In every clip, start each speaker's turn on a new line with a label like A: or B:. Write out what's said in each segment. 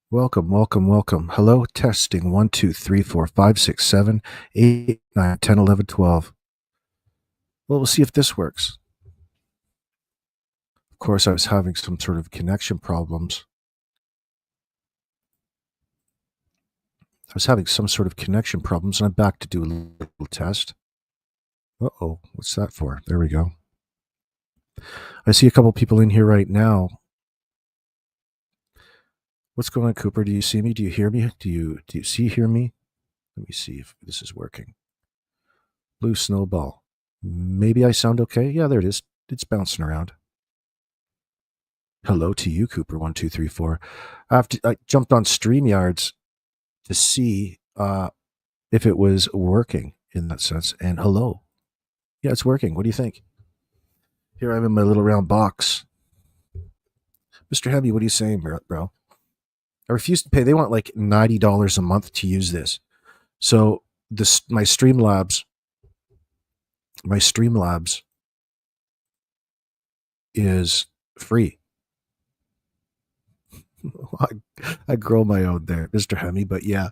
A: Welcome, welcome, welcome. Hello, testing 1, 2, 3, 4, 5, 6, 7, 8, 9, 10, 11, 12. Well, we'll see if this works. Of course, I was having some sort of connection problems. And I'm back to do a little test. Uh-oh, what's that for? There we go. I see a couple people in here right now. What's going on, Cooper? Do you see me? Do you hear me? Do you hear me? Let me see if this is working. Blue snowball. Maybe I sound okay? Yeah, there it is. It's bouncing around. Hello to you, Cooper. 1, 2, 3, 4. I jumped on StreamYards to see if it was working in that sense. And hello. Yeah, it's working. What do you think? Here I'm in my little round box. Mr. Hemby, what are you saying, bro? I refuse to pay. They want like $90 a month to use this. So my Streamlabs is free. I grow my own there, Mr. Hemmy, but yeah.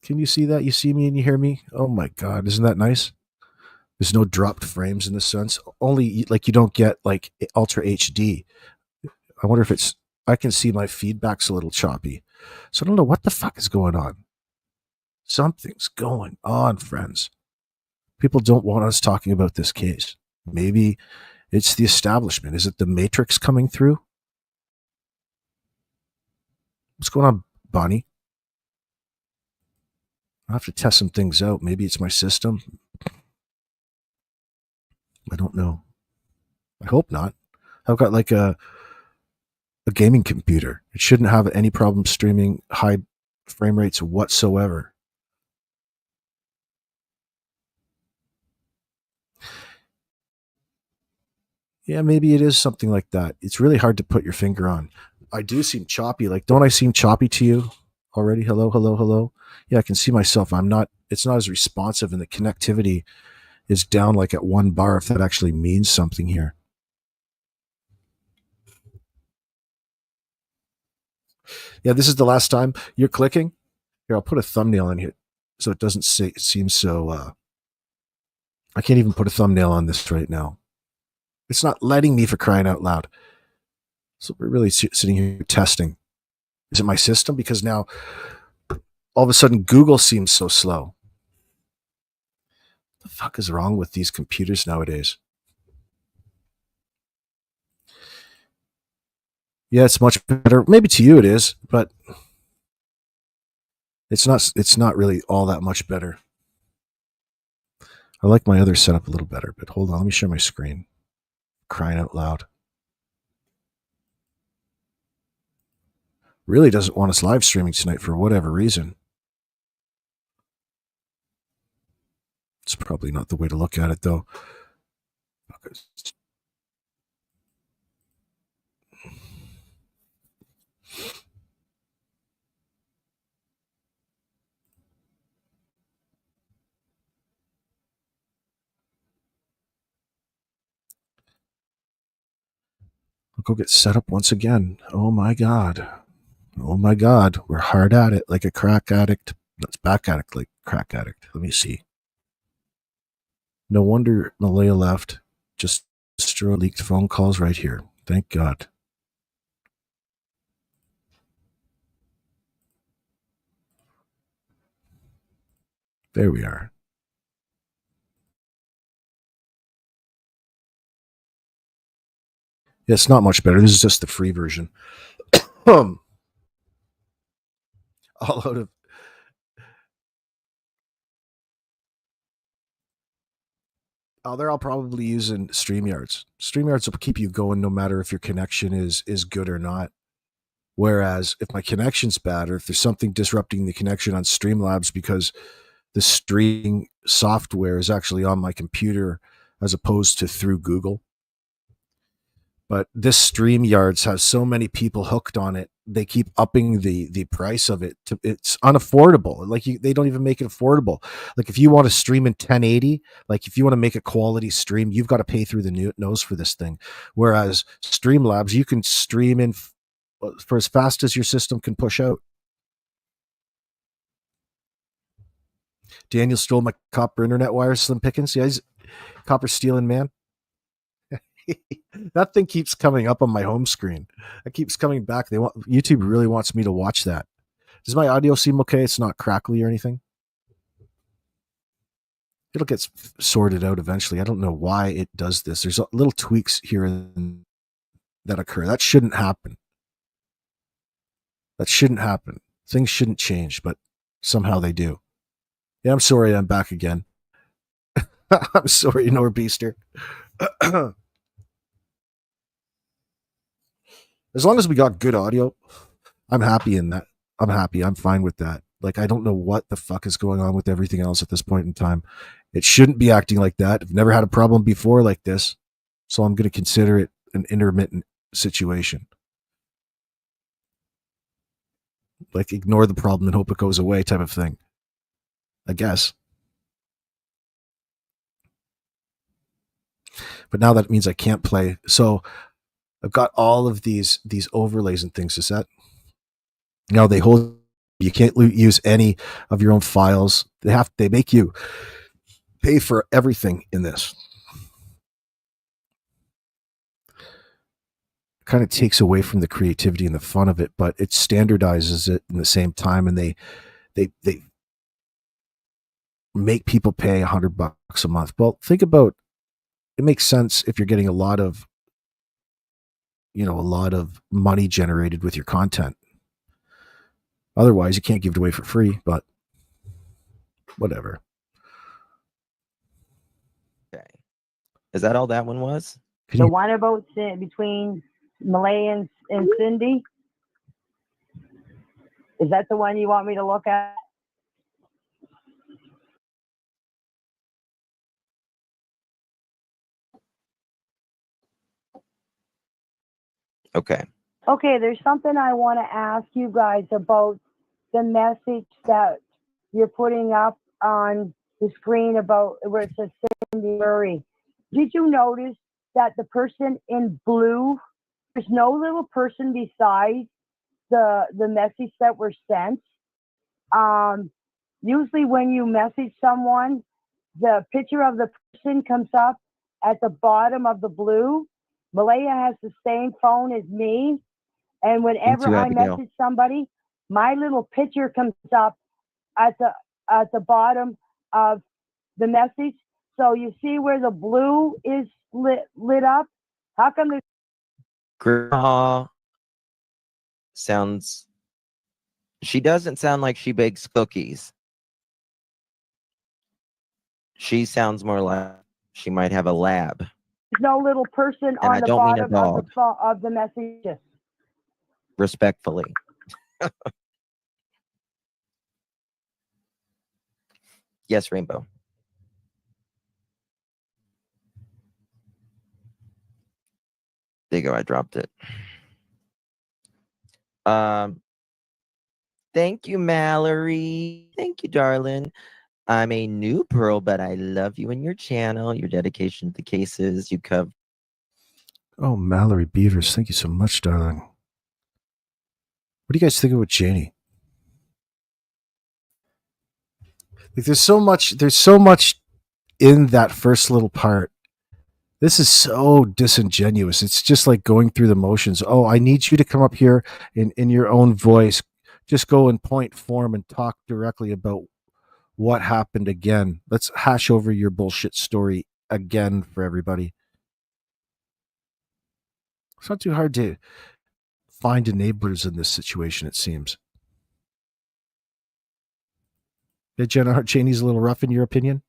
A: Can you see that? You see me and you hear me? Oh my God, isn't that nice? There's no dropped frames in this sense. Only like you don't get like Ultra HD. I wonder if it's, I can see my feedback's a little choppy. So I don't know what the fuck is going on. Something's going on, friends. People don't want us talking about this case. Maybe it's the establishment. Is it the Matrix coming through? What's going on, Bonnie? I'll have to test some things out. Maybe it's my system. I don't know. I hope not. I've got like a gaming computer. It shouldn't have any problem streaming high frame rates whatsoever. Yeah, maybe it is something like that. It's really hard to put your finger on. I do seem choppy. Like, don't I seem choppy to you already? Hello, hello, hello. Yeah, I can see myself. It's not as responsive, and the connectivity is down like at 1 bar, if that actually means something here. Yeah, this is the last time you're clicking. Here, I'll put a thumbnail in here so it doesn't seem so. I can't even put a thumbnail on this right now. It's not letting me, for crying out loud. So we're really sitting here testing. Is it my system? Because now all of a sudden Google seems so slow. What the fuck is wrong with these computers nowadays? Yeah, it's much better. Maybe to you it is, but it's not really all that much better. I like my other setup a little better, but hold on, let me share my screen. Crying out loud. Really doesn't want us live streaming tonight for whatever reason. It's probably not the way to look at it, though. I'll go get set up once again. Oh my God. Oh my God. We're hard at it like a crack addict. That's back addict like crack addict. Let me see. No wonder Malaya left. Just leaked phone calls right here. Thank God. There we are. Yeah, it's not much better. This is just the free version. All out of. Oh, they're all probably using StreamYards. StreamYards will keep you going no matter if your connection is good or not. Whereas if my connection's bad, or if there's something disrupting the connection on Streamlabs because the streaming software is actually on my computer as opposed to through Google. But this StreamYards has so many people hooked on it they keep upping the price of it. It's unaffordable. Like they don't even make it affordable. Like if you want to stream in 1080, like if you want to make a quality stream, you've got to pay through the nose for this thing. Whereas Streamlabs, you can stream in for as fast as your system can push out. Daniel stole my copper internet wires, Slim Pickens. Yeah, he's copper stealing man. That thing keeps coming up on my home screen. It keeps coming back. YouTube really wants me to watch that. Does my audio seem okay? It's not crackly or anything. It'll get sorted out eventually. I don't know why it does this. There's little tweaks here that occur. That shouldn't happen. That shouldn't happen. Things shouldn't change, but somehow they do. Yeah, I'm sorry. I'm back again. I'm sorry, Norbeaster. As long as we got good audio, I'm happy in that. I'm happy. I'm fine with that. Like, I don't know what the fuck is going on with everything else at this point in time. It shouldn't be acting like that. I've never had a problem before like this. So I'm going to consider it an intermittent situation. Like, ignore the problem and hope it goes away type of thing. I guess. But now that means I can't play. So I've got all of these overlays and things. Is that? They hold. You can't use any of your own files. They make you pay for everything in this. Kind of takes away from the creativity and the fun of it, but it standardizes it in the same time, and they make people pay $100 a month. Well, think about it. Makes sense if you're getting a lot of money generated with your content. Otherwise, you can't give it away for free, but whatever.
B: Okay. Is that all that one was?
C: The one about between Malay and Cindy? Is that the one you want me to look at?
B: Okay.
C: Okay, there's something I want to ask you guys about the message that you're putting up on the screen about where it says Cindy Murray. Did you notice that the person in blue, there's no little person beside the message that were sent? Usually when you message someone, the picture of the person comes up at the bottom of the blue. Malaya has the same phone as me. And whenever I message somebody, my little picture comes up at the bottom of the message. So you see where the blue is lit up? How come there's...
B: Grandma sounds... She doesn't sound like she bakes cookies. She sounds more like she might have a lab.
C: There's no little person
B: and
C: on the bottom of the messages.
B: Respectfully. Yes, Rainbow. There you go. I dropped it. Thank you, Mallory. Thank you, darling. I'm a new pearl, but I love you and your channel, your dedication to the cases you cover.
A: Oh, Mallory Beavers, thank you so much, darling. What do you guys think about Janie? Like, there's so much in that first little part. This is so disingenuous. It's just like going through the motions. Oh, I need you to come up here in your own voice. Just go in point form and talk directly about what happened again. Let's hash over your bullshit story again for everybody. It's not too hard to find enablers in this situation, it seems. Did Jenna Janie's a little rough in your opinion?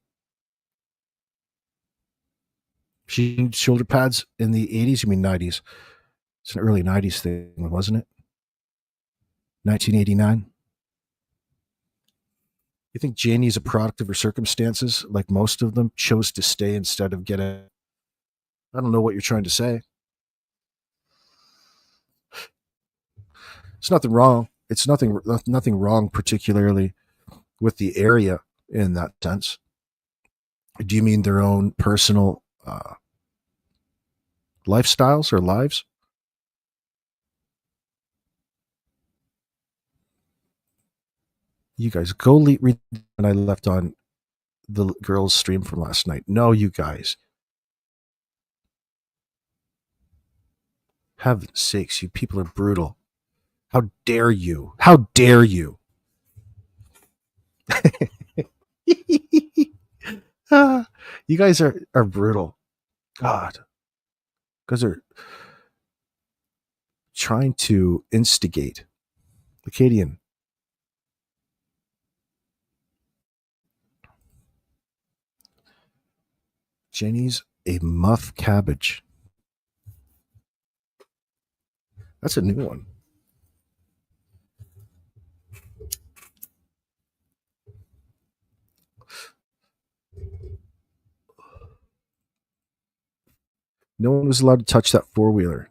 A: She used shoulder pads in the 80s, you mean 90s? It's an early 90s thing, wasn't it? 1989. You think Janie's a product of her circumstances, like most of them chose to stay instead of get a... I don't know what you're trying to say. It's nothing wrong. It's nothing wrong particularly with the area in that sense. Do you mean their own personal lifestyles or lives? You guys go read. And I left on the girls' stream from last night. No, you guys. Heaven's sakes, you people are brutal. How dare you? How dare you? You guys are brutal. God. Because they're trying to instigate. Acadian. Jenny's a muff cabbage. That's a new one. No one was allowed to touch that four-wheeler.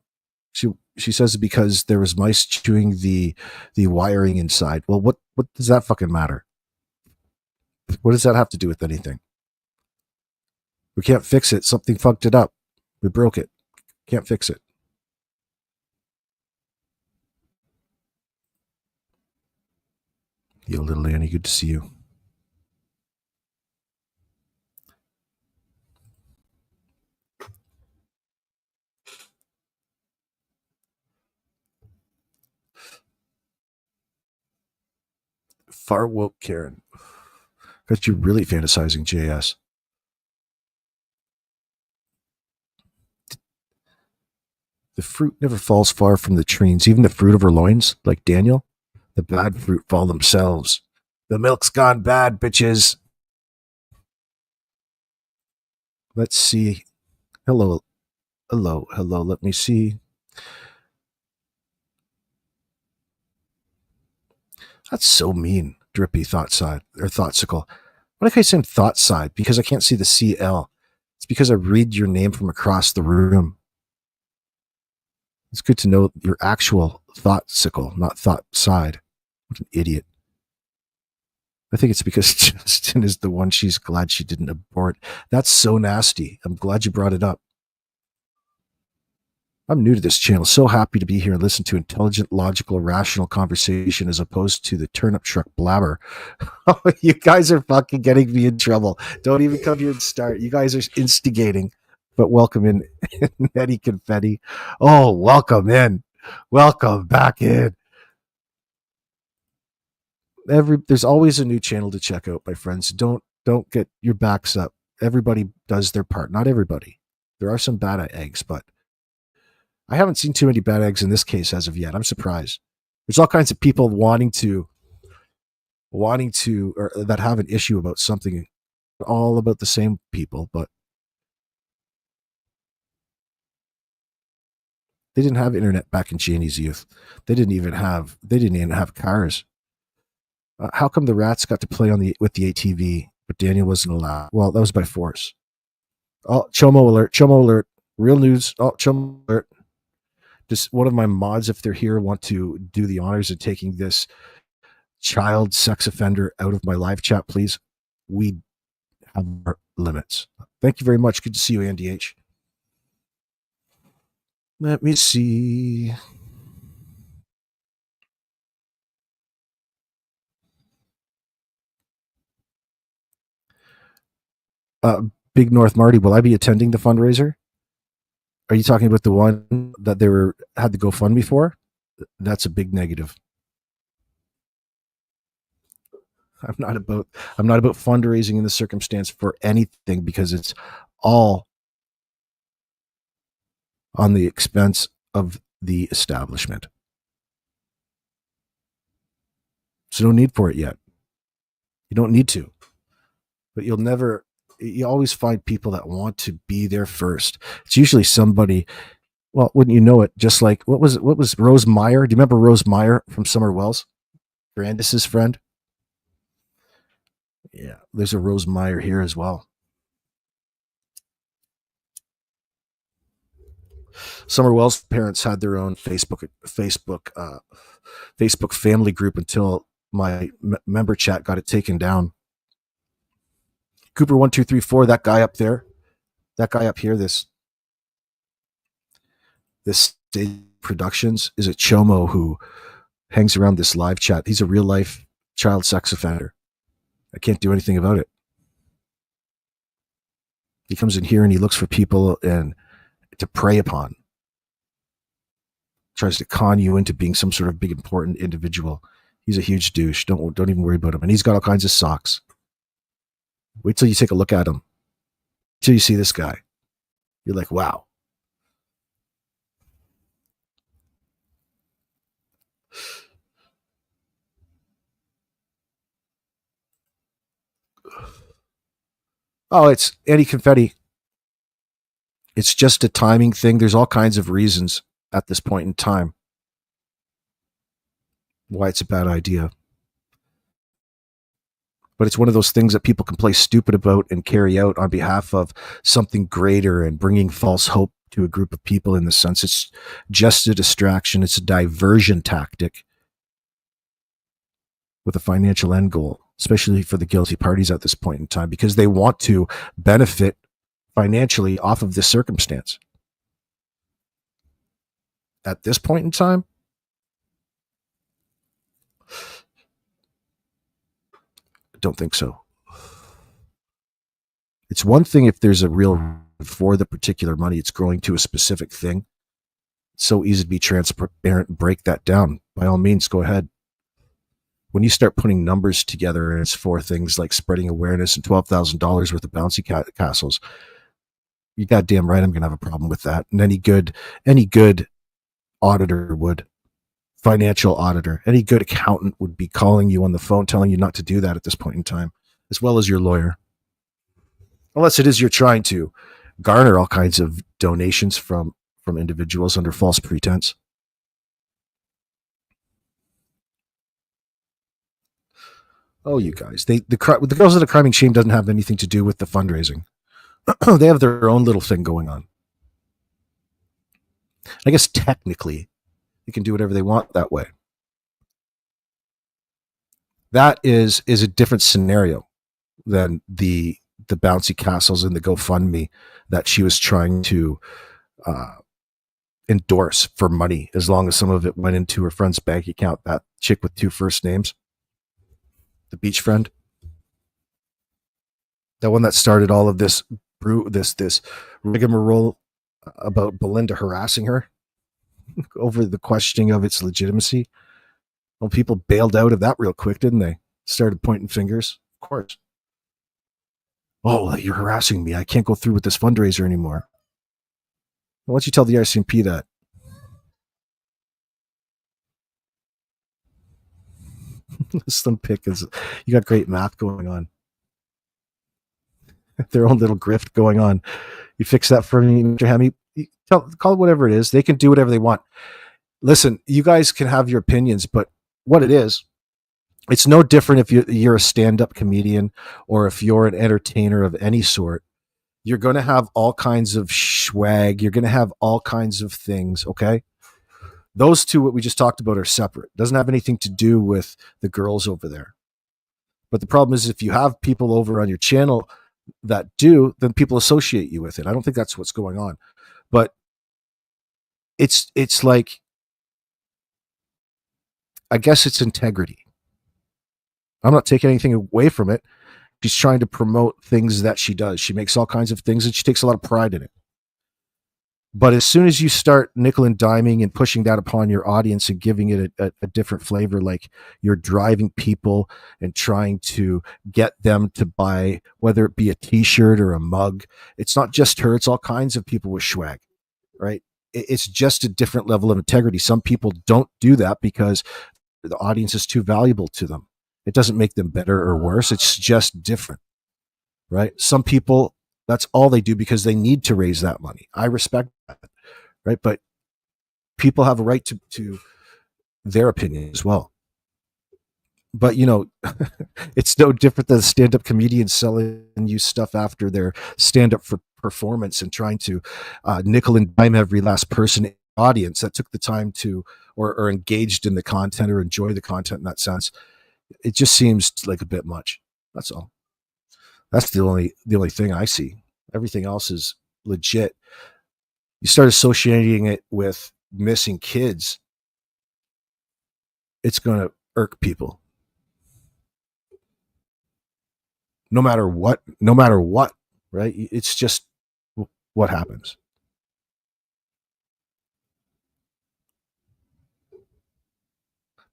A: She says because there was mice chewing the wiring inside. Well, what does that fucking matter? What does that have to do with anything? We can't fix it. Something fucked it up. We broke it. Can't fix it. Yo, little Annie, good to see you. Far woke Karen. Got you really fantasizing, JS. The fruit never falls far from the trees, even the fruit of her loins, like Daniel. The bad fruit fall themselves. The milk's gone bad, bitches. Let's see. Hello. Let me see. That's so mean, Drippy Thoughtside or Thougtsicle. What if I say Thoughtside? Because I can't see the CL. It's because I read your name from across the room. It's good to know your actual Thougtsicle, not Thoughtside. What an idiot. I think it's because Justin is the one she's glad she didn't abort. That's so nasty. I'm glad you brought it up. I'm new to this channel. So happy to be here and listen to intelligent, logical, rational conversation as opposed to the turnip truck blabber. Oh, you guys are fucking getting me in trouble. Don't even come here and start. You guys are instigating. But welcome in, Nettie Confetti. Oh, welcome in. Welcome back in. There's always a new channel to check out, my friends. Don't get your backs up. Everybody does their part. Not everybody. There are some bad eggs, but I haven't seen too many bad eggs in this case as of yet. I'm surprised. There's all kinds of people wanting to or that have an issue about something, all about the same people, but they didn't have internet back in Janie's youth. They didn't even have cars. How come the rats got to play with the ATV, but Daniel wasn't allowed? Well, that was by force. Oh, Chomo alert. Real news. Oh, Chomo alert. Just one of my mods, if they're here, want to do the honors of taking this child sex offender out of my live chat, please. We have our limits. Thank you very much. Good to see you, Andy H. Let me see. Big North Marty, will I be attending the fundraiser? Are you talking about the one that had the GoFundMe for? That's a big negative. I'm not about fundraising in this circumstance for anything because it's all on the expense of the establishment. So no need for it yet. You don't need to. But you always find people that want to be there first. It's usually somebody, well, wouldn't you know it, just like, what was Rose Meyer? Do you remember Rose Meyer from Summer Wells? Grandis's friend? Yeah, there's a Rose Meyer here as well. Summer Wells' parents had their own Facebook family group until my member chat got it taken down. Cooper 1234, that guy up there, that guy up here, this Productions is a chomo who hangs around this live chat. He's a real life child sex offender. I can't do anything about it. He comes in here and he looks for people and to prey upon. Tries to con you into being some sort of big important individual. He's a huge douche. Don't even worry about him. And he's got all kinds of socks. Wait till you take a look at him. Till you see this guy. You're like, wow. Oh, it's anti-confetti. It's just a timing thing. There's all kinds of reasons at this point in time why it's a bad idea. But it's one of those things that people can play stupid about and carry out on behalf of something greater and bringing false hope to a group of people. In the sense, it's just a distraction. It's a diversion tactic with a financial end goal, especially for the guilty parties at this point in time, because they want to benefit financially off of this circumstance. At this point in time, I don't think so. It's one thing if there's a real for the particular money, it's growing to a specific thing. It's so easy to be transparent and break that down. By all means, go ahead. When you start putting numbers together and it's for things like spreading awareness and $12,000 worth of bouncy castles, you goddamn right I'm going to have a problem with that. And any good auditor would, financial auditor, any good accountant would be calling you on the phone telling you not to do that at this point in time, as well as your lawyer. Unless it is you're trying to garner all kinds of donations from individuals under false pretense. Oh, you guys, the girls of the Criming Shame doesn't have anything to do with the fundraising. They have their own little thing going on. I guess technically they can do whatever they want that way. That is a different scenario than the bouncy castles and the GoFundMe that she was trying to endorse for money, as long as some of it went into her friend's bank account. That chick with two first names, the beach friend, that one that started all of this rigmarole about Belinda harassing her over the questioning of its legitimacy. Well, people bailed out of that real quick, didn't they? Started pointing fingers. Of course. Oh, you're harassing me. I can't go through with this fundraiser anymore. Well, why don't you tell the RCMP that? Slim pick is, you got great math going on. Their own little grift going on. You fix that for me, Mr. Hemi. Call it whatever it is. They can do whatever they want. Listen, you guys can have your opinions, but what it is, it's no different if you're a stand-up comedian or if you're an entertainer of any sort. You're going to have all kinds of swag. You're going to have all kinds of things, okay? Those two, what we just talked about, are separate. Doesn't have anything to do with the girls over there. But the problem is, if you have people over on your channel that do, then people associate you with it. I don't think that's what's going on. But it's like, I guess it's integrity. I'm not taking anything away from it. She's trying to promote things that she does. She makes all kinds of things and she takes a lot of pride in it. But as soon as you start nickel and diming and pushing that upon your audience and giving it a different flavor, like you're driving people and trying to get them to buy, whether it be a t-shirt or a mug, it's not just her, it's all kinds of people with swag, right? It's just a different level of integrity. Some people don't do that because the audience is too valuable to them. It doesn't make them better or worse. It's just different, right? Some people, that's all they do because they need to raise that money. I respect that, right? But people have a right to their opinion as well. But, you know, it's no different than stand-up comedians selling you stuff after their stand-up for performance and trying to nickel and dime every last person in the audience that took the time to or engaged in the content or enjoy the content in that sense. It just seems like a bit much. That's all. That's the only thing I see. Everything else is legit. You start associating it with missing kids, it's going to irk people. No matter what, right? It's just what happens.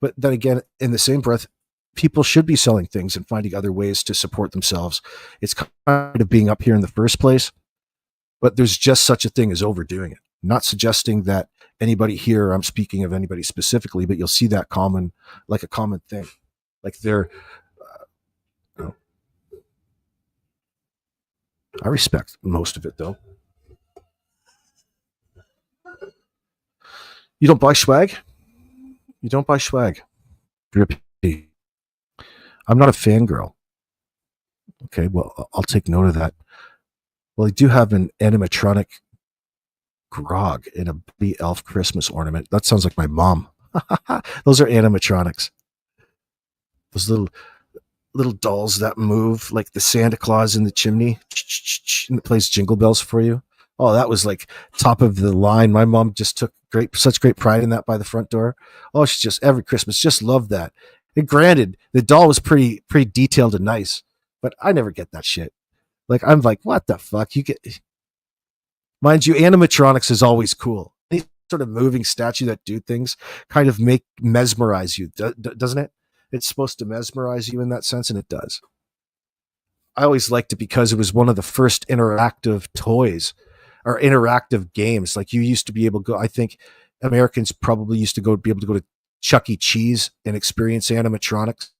A: But then again, in the same breath, people should be selling things and finding other ways to support themselves. It's kind of being up here in the first place, but there's just such a thing as overdoing it. Not suggesting that anybody here, I'm speaking of anybody specifically, but you'll see that common thing. Like they're, I respect most of it though. You don't buy swag? You don't buy swag. Drippy. I'm not a fangirl. Okay, well, I'll take note of that. Well, I do have an animatronic grog in a Bloody Elf Christmas ornament. That sounds like my mom. Those are animatronics. Those little dolls that move like the Santa Claus in the chimney and it plays jingle bells for you. Oh, that was like top of the line. My mom just took such great pride in that by the front door. Oh, she just every Christmas just loved that. And granted, the doll was pretty detailed and nice, but I never get that shit. Like I'm like, what the fuck? You get, mind you, animatronics is always cool. Any sort of moving statue that do things kind of mesmerize you, doesn't it? It's supposed to mesmerize you in that sense, and it does. I always liked it because it was one of the first interactive toys or interactive games. Like you used to be able to go, I think Americans probably used to be able to go to Chuck E. Cheese and experience animatronics.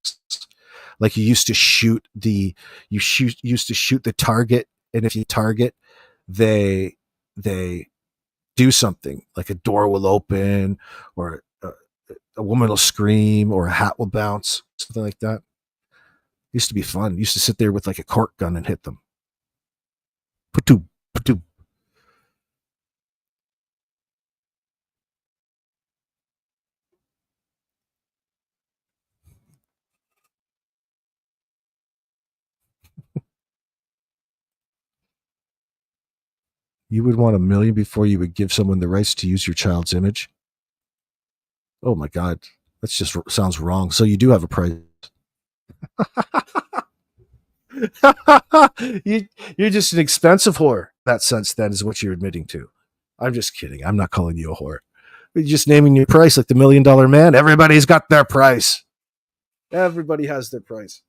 A: Like you used to shoot the target, and if you target, they do something like a door will open or a woman will scream or a hat will bounce, something like that. Used to be fun. Used to sit there with like a cork gun and hit them. Patoo, patoo. You would want $1 million before you would give someone the rights to use your child's image? Oh my God. That just sounds wrong. So you do have a price. You're just an expensive whore. That sense then is what you're admitting to. I'm just kidding. I'm not calling you a whore. You're just naming your price like the $1 Million Man. Everybody's got their price. Everybody has their price.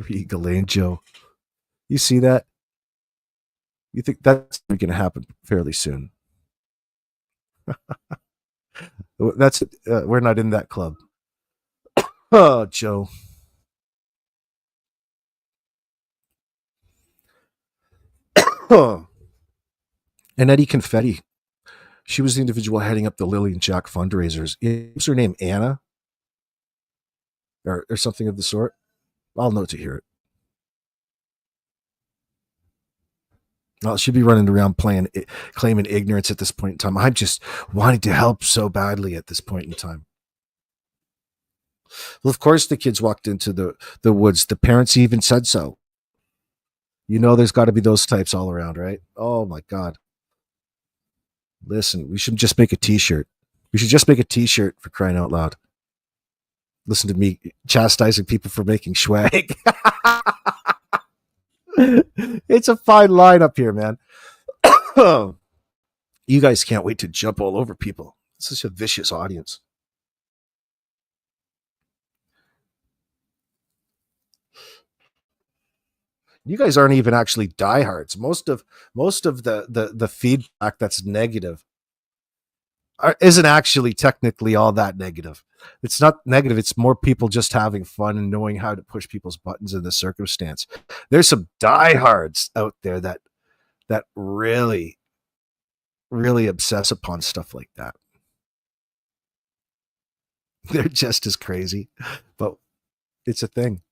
A: Regal Angel. You see that? You think that's going to happen fairly soon? That's we're not in that club. Oh, Joe. And Eddie Confetti. She was the individual heading up the Lilly and Jack fundraisers. Is her name Anna? Or something of the sort? I'll know to hear it. Well, she'd be running around claiming ignorance at this point in time. I'm just wanting to help so badly at this point in time. Well, of course, the kids walked into the woods. The parents even said so. You know, there's got to be those types all around, right? Oh, my God. Listen, we should just make a T-shirt. We should just make a T-shirt, for crying out loud. Listen to me chastising people for making swag. It's a fine line up here, man. You guys can't wait to jump all over people. It's such a vicious audience. You guys aren't even actually diehards. Most of the feedback that's negative isn't actually technically all that negative. It's not negative. It's more people just having fun and knowing how to push people's buttons in the circumstance. There's some diehards out there that really, really obsess upon stuff like that. They're just as crazy, but it's a thing.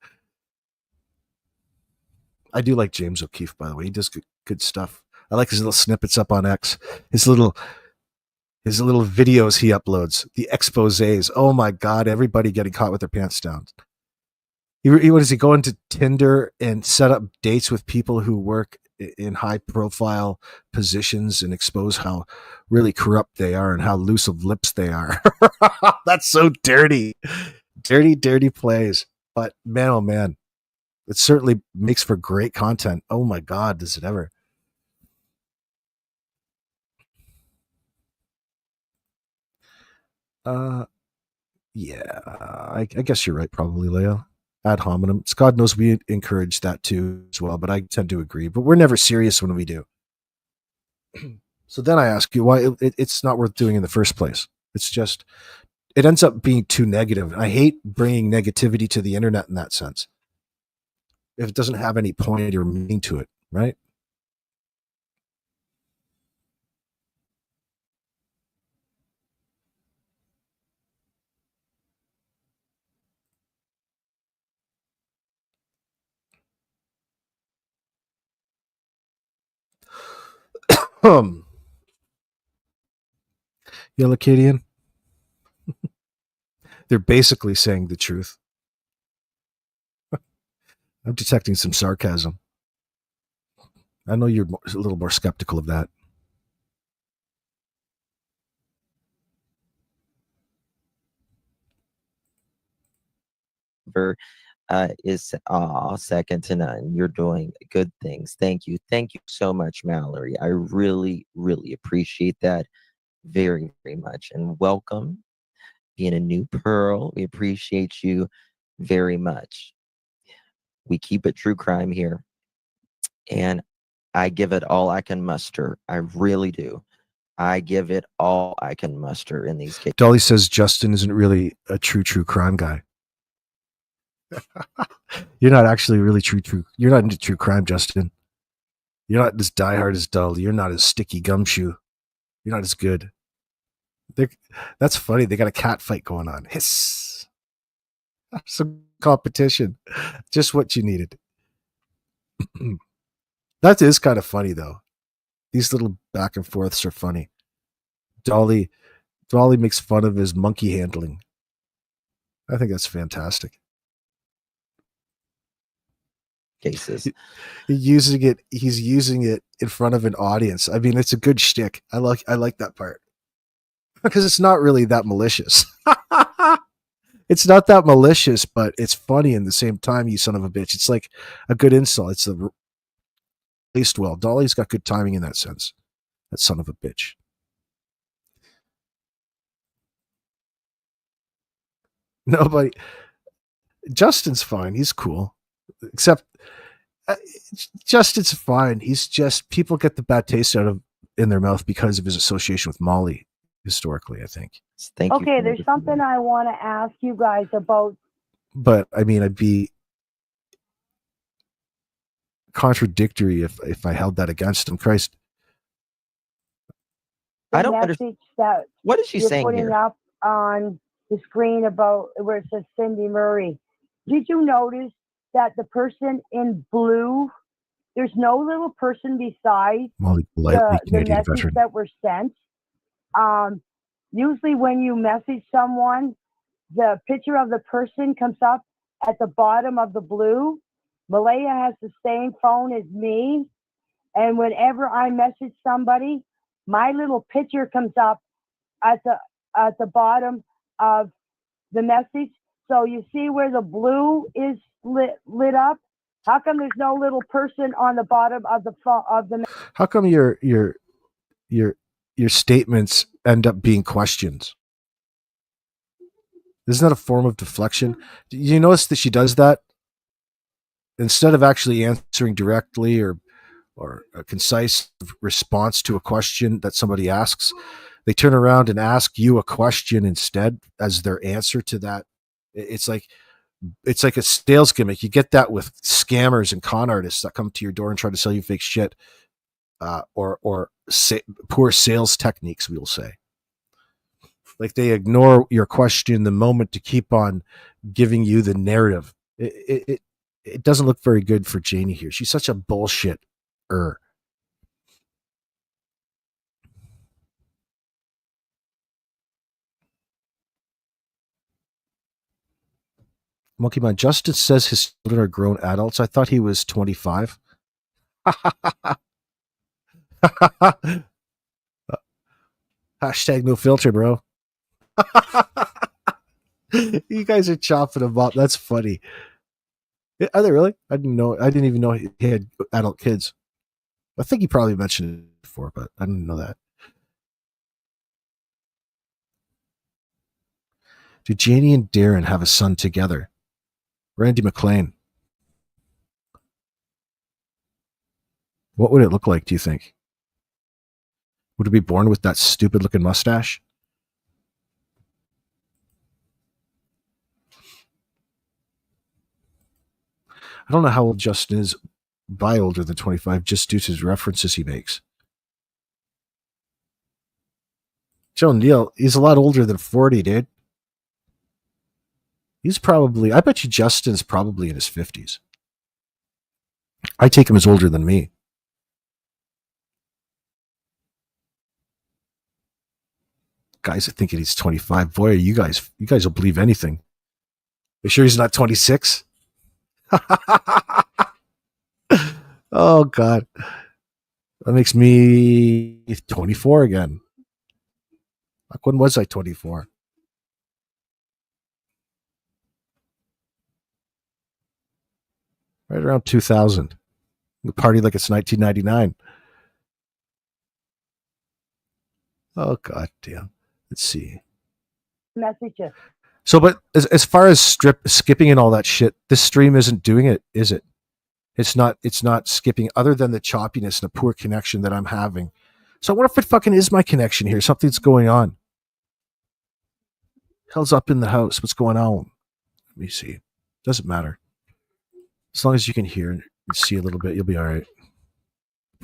A: I do like James O'Keefe, by the way. He does good stuff. I like his little snippets up on X. His little videos he uploads, the exposés. Oh my God, everybody getting caught with their pants down. What does he go into Tinder and set up dates with people who work in high profile positions and expose how really corrupt they are and how loose of lips they are? That's so dirty. Dirty plays. But man, oh man, it certainly makes for great content. Oh my God, does it ever? Yeah, I guess you're right, probably, Leia. Ad hominem. It's God knows we encourage that too as well, but I tend to agree. But we're never serious when we do. So then I ask you why it's not worth doing in the first place. It's just, it ends up being too negative. I hate bringing negativity to the internet in that sense. If it doesn't have any point or meaning to it, right? Yellow Cadian. They're basically saying the truth. I'm detecting some sarcasm. I know you're a little more skeptical of that.
B: Is second to none. You're doing good things. Thank you. Thank you so much, Mallory. I really, really appreciate that very, very much. And welcome. Being a new Pearl, we appreciate you very much. We keep it true crime here. And I give it all I can muster. I really do. I give it all I can muster in these cases.
A: Dolly says Justin isn't really a true crime guy. You're not actually really true. You're not into true crime, Justin. You're not as diehard as Dolly. You're not as sticky gumshoe. You're not as good. That's funny. They got a cat fight going on. Hiss. Some competition. Just what you needed. That is kind of funny, though. These little back and forths are funny. Dolly makes fun of his monkey handling. I think that's fantastic.
B: Cases.
A: He's using it in front of an audience. I mean, it's a good shtick. I like that part. Because it's not really that malicious. It's not that malicious, but it's funny in the same time, you son of a bitch. It's like a good insult. It's released well. Dolly's got good timing in that sense. That son of a bitch. Nobody. Justin's fine. He's cool. Except Justin's fine. He's just, people get the bad taste in their mouth because of his association with Molly historically, I think.
B: Thank you.
C: Okay, there's something I want to ask you guys about.
A: But I mean, I'd be contradictory if I held that against him. Christ.
B: I don't understand. What is she saying
C: putting
B: here?
C: Up on the screen about where it says Cindy Murray. Did you notice that the person in blue, there's no little person beside
A: Molly,
C: the message
A: veteran.
C: that were sent? Usually when you message someone, the picture of the person comes up at the bottom of the blue. Malaya has the same phone as me. And whenever I message somebody, my little picture comes up at the bottom of the message. So you see where the blue is lit up? How come there's no little person on the bottom of the
A: How come your statements end up being questions? Isn't that a form of deflection? Do you notice that she does that? Instead of actually answering directly or a concise response to a question that somebody asks, they turn around and ask you a question instead as their answer to that. It's like a sales gimmick. You get that with scammers and con artists that come to your door and try to sell you fake shit, or poor sales techniques, we'll say. Like they ignore your question in the moment to keep on giving you the narrative. It doesn't look very good for Janie here. She's such a bullshit. Monkey Man, Justin says his children are grown adults. I thought he was 25. Hashtag no filter, bro. You guys are chopping him up. That's funny. Are they really? I didn't know. I didn't even know he had adult kids. I think he probably mentioned it before, but I didn't know that. Do Janie and Darren have a son together? Randy McLean. What would it look like, do you think? Would it be born with that stupid looking mustache? I don't know how old Justin is, by older than 25, just due to his references he makes. Joe Neal, he's a lot older than 40, dude. He's probably, I bet you Justin's probably in his 50s. I take him as older than me. Guys are thinking he's 25. Boy, you guys will believe anything. Are you sure he's not 26? Oh, God. That makes me 24 again. Like, when was I 24? Right around 2000. We party like it's 1999. Oh, God damn. Let's see.
C: Messages.
A: So, but as far as skipping and all that shit, this stream isn't doing it, is it? It's not skipping, other than the choppiness and the poor connection that I'm having. So what if it fucking is my connection here? Something's going on. Hell's up in the house. What's going on? Let me see. Doesn't matter. As long as you can hear and see a little bit, you'll be all right.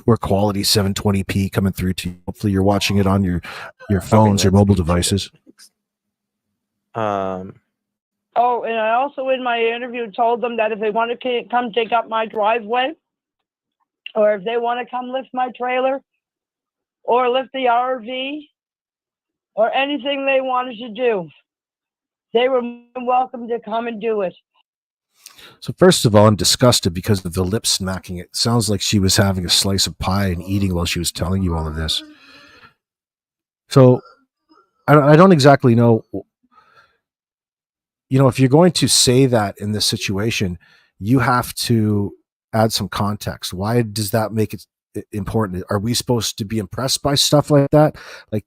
A: Poor quality 720p coming through to you. Hopefully you're watching it on your phones or mobile devices.
C: Oh, and I also in my interview told them that if they want to come take up my driveway, or if they want to come lift my trailer, or lift the RV, or anything they wanted to do, they were welcome to come and do it.
A: So first of all, I'm disgusted because of the lip smacking. It sounds like she was having a slice of pie and eating while she was telling you all of this. So I don't exactly know. You know, if you're going to say that in this situation, you have to add some context. Why does that make it important? Are we supposed to be impressed by stuff like that? Like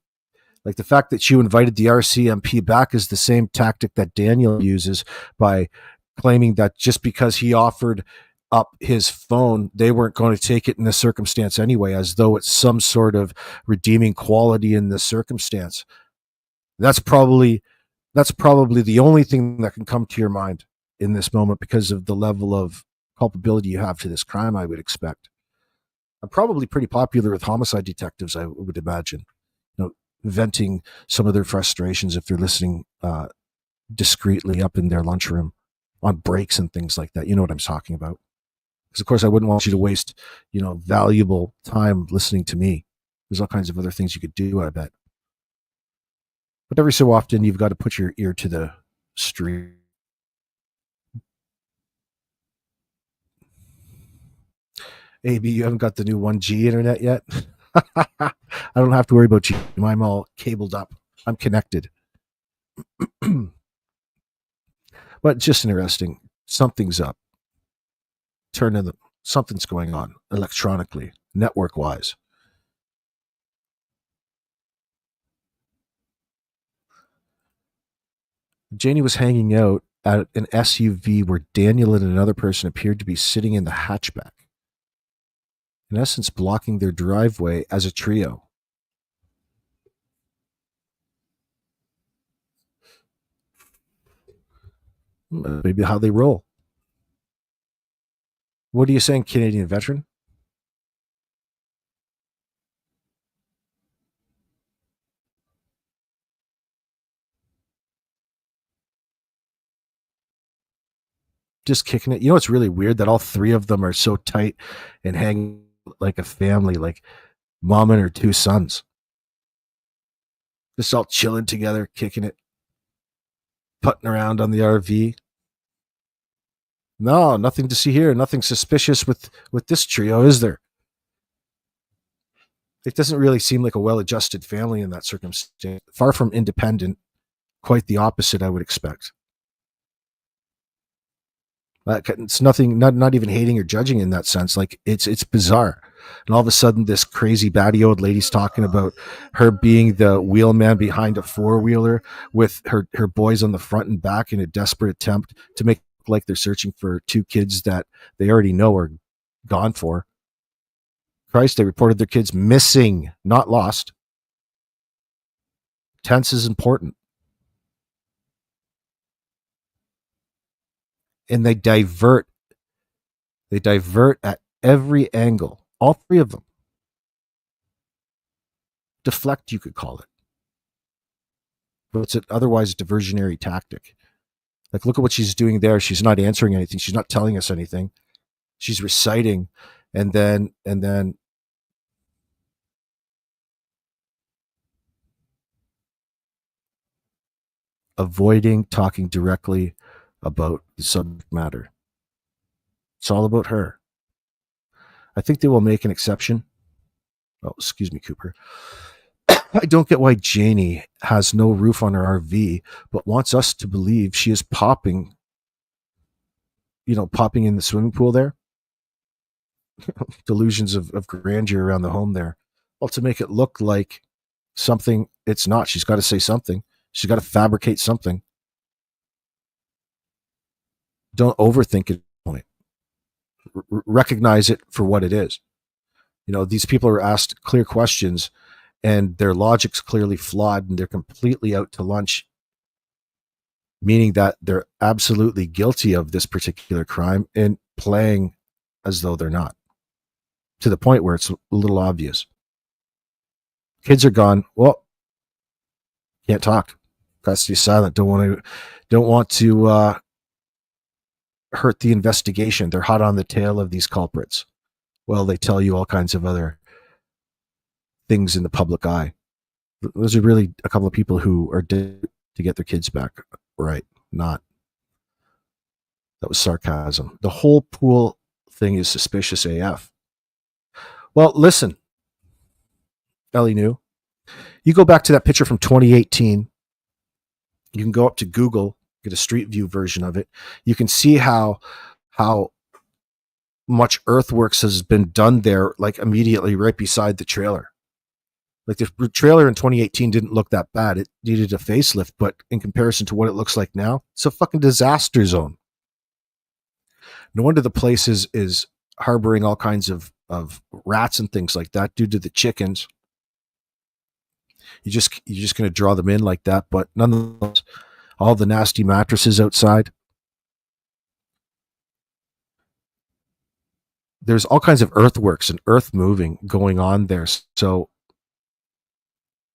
A: the fact that you invited the RCMP back is the same tactic that Daniel uses by claiming that just because he offered up his phone, they weren't going to take it in this circumstance anyway, as though it's some sort of redeeming quality in this circumstance. That's probably the only thing that can come to your mind in this moment because of the level of culpability you have to this crime, I would expect. I'm probably pretty popular with homicide detectives, I would imagine. You know, venting some of their frustrations if they're listening discreetly up in their lunchroom on breaks and things like that. You know what I'm talking about. Because, of course, I wouldn't want you to waste, valuable time listening to me. There's all kinds of other things you could do, I bet. But every so often, you've got to put your ear to the street. AB, you haven't got the new 1G internet yet? I don't have to worry about you. I'm all cabled up. I'm connected. But just interesting. Something's up. Something's going on electronically, network-wise. Janie was hanging out at an SUV where Daniel and another person appeared to be sitting in the hatchback, in essence blocking their driveway as a trio. Maybe how they roll. What are you saying, Canadian veteran? just kicking it. You know, it's really weird that all three of them are so tight and hang like a family, like mom and her two sons. Just all chilling together, kicking it, putting around on the RV. No, nothing to see here. Nothing suspicious with this trio, is there? It doesn't really seem like a well-adjusted family in that circumstance. Far from independent, quite the opposite, I would expect. It's nothing, not even hating or judging in that sense. Like it's bizarre. And all of a sudden, this crazy batty old lady's talking about her being the wheelman behind a four-wheeler with her boys on the front and back in a desperate attempt to make it look like they're searching for two kids that they already know are gone for. Christ, they reported their kids missing, not lost. Tense is important. And they divert at every angle. All three of them. Deflect, you could call it. But it's otherwise a diversionary tactic. Like, look at what she's doing there. She's not answering anything. She's not telling us anything. She's reciting, and then avoiding talking directly about the subject matter. It's all about her. I think they will make an exception. Oh, excuse me, Cooper. I don't get why Janie has no roof on her RV, but wants us to believe she is popping in the swimming pool there. Delusions of grandeur around the home there. Well, to make it look like something it's not. She's got to say something. She's got to fabricate something. Don't overthink it. Recognize it for what it is. You know, these people are asked clear questions and their logic's clearly flawed and they're completely out to lunch, meaning that they're absolutely guilty of this particular crime and playing as though they're not, to the point where it's a little obvious. Kids are gone. Well, can't talk. Got to stay silent. Don't want to hurt the investigation. They're hot on the tail of these culprits. Well, they tell you all kinds of other things in the public eye. Those are really a couple of people who are dead to get their kids back. Right. Not. That was sarcasm. The whole pool thing is suspicious AF. Well, listen, Ellie New, you go back to that picture from 2018. You can go up to Google, get a street view version of it. You can see how much earthworks has been done there, like immediately right beside the trailer. Like the trailer in 2018 didn't look that bad. It needed a facelift, but in comparison to what it looks like now, it's a fucking disaster zone. No wonder the place is harboring all kinds of rats and things like that due to the chickens. You're just going to draw them in like that, but nonetheless, all the nasty mattresses outside. There's all kinds of earthworks and earth moving going on there. So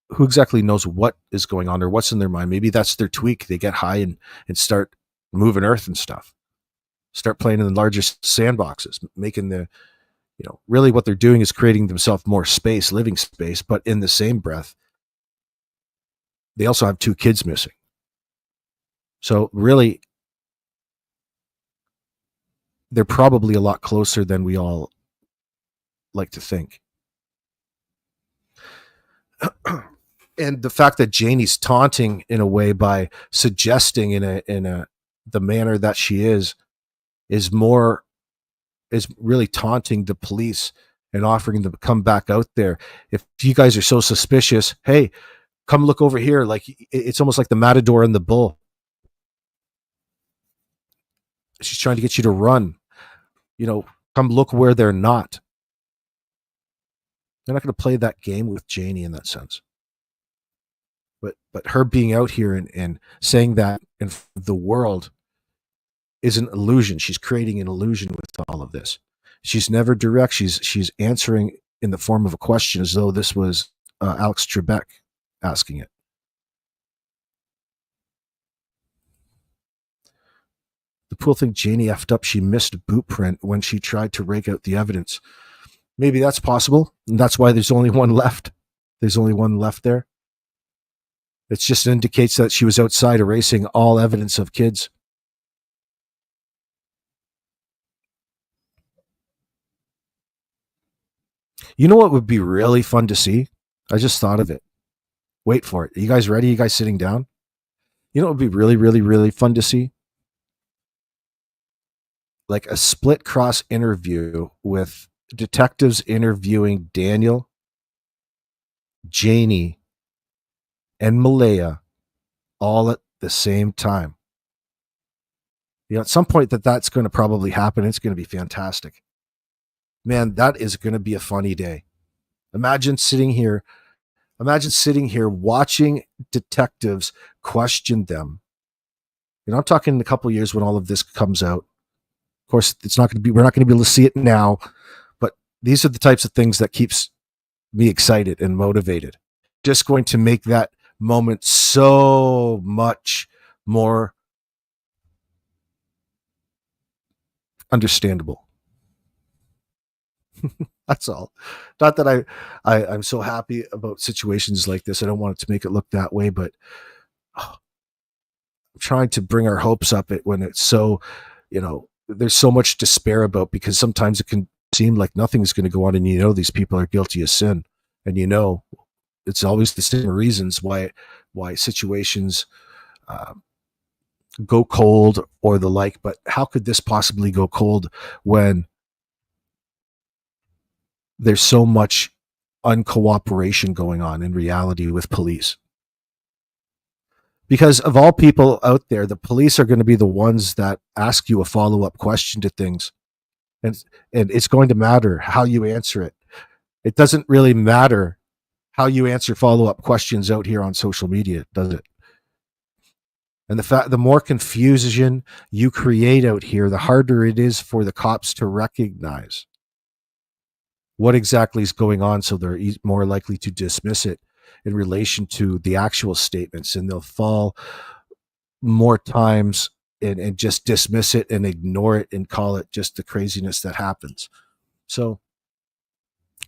A: who exactly knows what is going on or what's in their mind? Maybe that's their tweak. They get high and start moving earth and stuff. Start playing in the largest sandboxes, making really what they're doing is creating themselves more space, living space, but in the same breath, they also have two kids missing. So really, they're probably a lot closer than we all like to think. And the fact that Janie's taunting in a way by suggesting in the manner that she is really taunting the police and offering them to come back out there. If you guys are so suspicious, hey, come look over here. Like it's almost like the matador and the bull. She's trying to get you to run. Come look where they're not. They're not going to play that game with Janie in that sense. But her being out here and saying that in the world is an illusion. She's creating an illusion with all of this. She's never direct. She's answering in the form of a question as though this was Alex Trebek asking it. The poor thing, Janie effed up. She missed a boot print when she tried to rake out the evidence. Maybe that's possible. And that's why there's only one left. There's only one left there. It just indicates that she was outside erasing all evidence of kids. You know what would be really fun to see? I just thought of it. Wait for it. Are you guys ready? You guys sitting down? You know what would be really, really, really fun to see? Like a split cross interview with detectives interviewing Daniel, Janie, and Malaya all at the same time. At some point that's going to probably happen. It's going to be fantastic. Man, that is going to be a funny day. Imagine sitting here watching detectives question them. I'm talking in a couple of years when all of this comes out. Of course, we're not going to be able to see it now, but these are the types of things that keeps me excited and motivated. Just going to make that moment so much more understandable. That's all. Not that I'm so happy about situations like this. I don't want it to make it look that way, but I'm trying to bring our hopes up when it's so, there's so much despair about, because sometimes it can seem like nothing's going to go on, and these people are guilty of sin, and it's always the same reasons why situations go cold or the like. But how could this possibly go cold when there's so much uncooperation going on in reality with police? Because of all people out there, the police are going to be the ones that ask you a follow-up question to things. And it's going to matter how you answer it. It doesn't really matter how you answer follow-up questions out here on social media, does it? And the more confusion you create out here, the harder it is for the cops to recognize what exactly is going on, so they're more likely to dismiss it in relation to the actual statements, and they'll fall more times and just dismiss it and ignore it and call it just the craziness that happens. So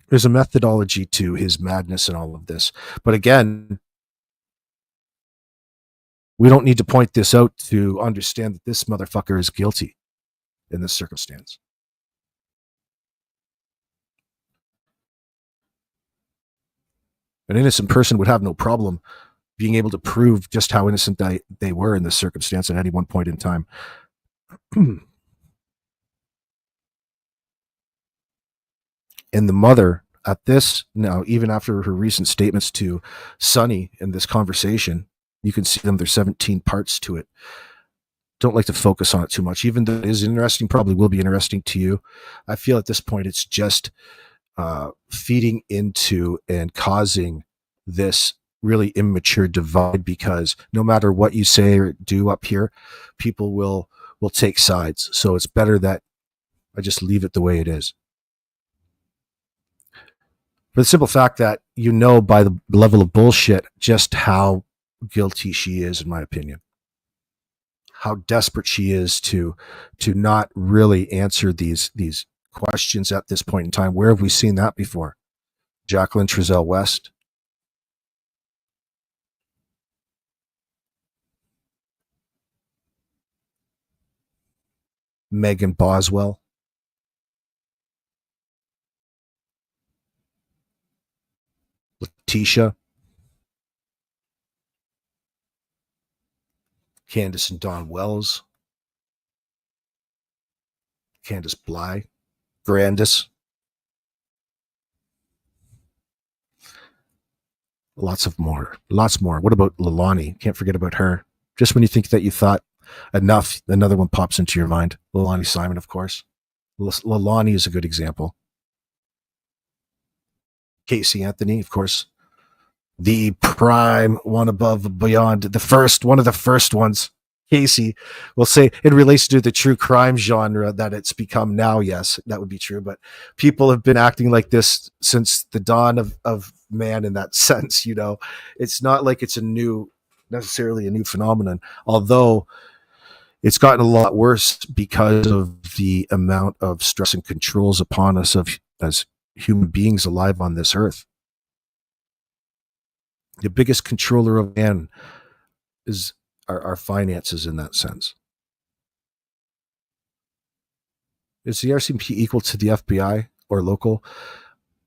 A: there's a methodology to his madness and all of this. But again, we don't need to point this out to understand that this motherfucker is guilty in this circumstance. An innocent person would have no problem being able to prove just how innocent they were in this circumstance at any one point in time. And the mother at this, now, even after her recent statements to Sonny in this conversation, you can see them. There's 17 parts to it. Don't like to focus on it too much, even though it is interesting, probably will be interesting to you. I feel at this point it's just feeding into and causing this really immature divide, because no matter what you say or do up here, people will take sides. So it's better that I just leave it the way it is. For the simple fact that by the level of bullshit just how guilty she is, in my opinion. How desperate she is to not really answer these questions at this point in time. Where have we seen that before? Jacqueline Trezell West. Megan Boswell. Letitia. Candace and Don Wells. Candace Bly. Grandis. Lots more. What about Lilani? Can't forget about her. Just when you think that you thought enough, another one pops into your mind. Lilani Simon, of course. Lilani is a good example. Casey Anthony, of course. The prime one above beyond, one of the first ones. Casey will say in relation to the true crime genre that it's become now. Yes, that would be true. But people have been acting like this since the dawn of man in that sense. It's not like it's necessarily a new phenomenon. Although it's gotten a lot worse because of the amount of stress and controls upon us as human beings alive on this earth. The biggest controller of man is our finances in that sense. Is the RCMP equal to the FBI or local?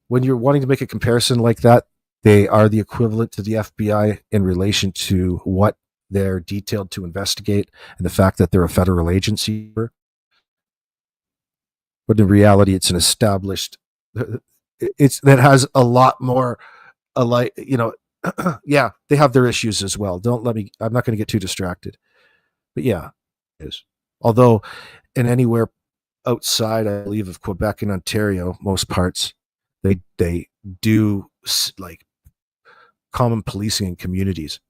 A: When you're wanting to make a comparison like that, they are the equivalent to the FBI in relation to what they're detailed to investigate and the fact that they're a federal agency. But in reality, it's an established, that has a lot more alike, yeah, they have their issues as well. I'm not going to get too distracted. But yeah, it is. Although in anywhere outside, I believe, of Quebec and Ontario, most parts, they do like common policing in communities,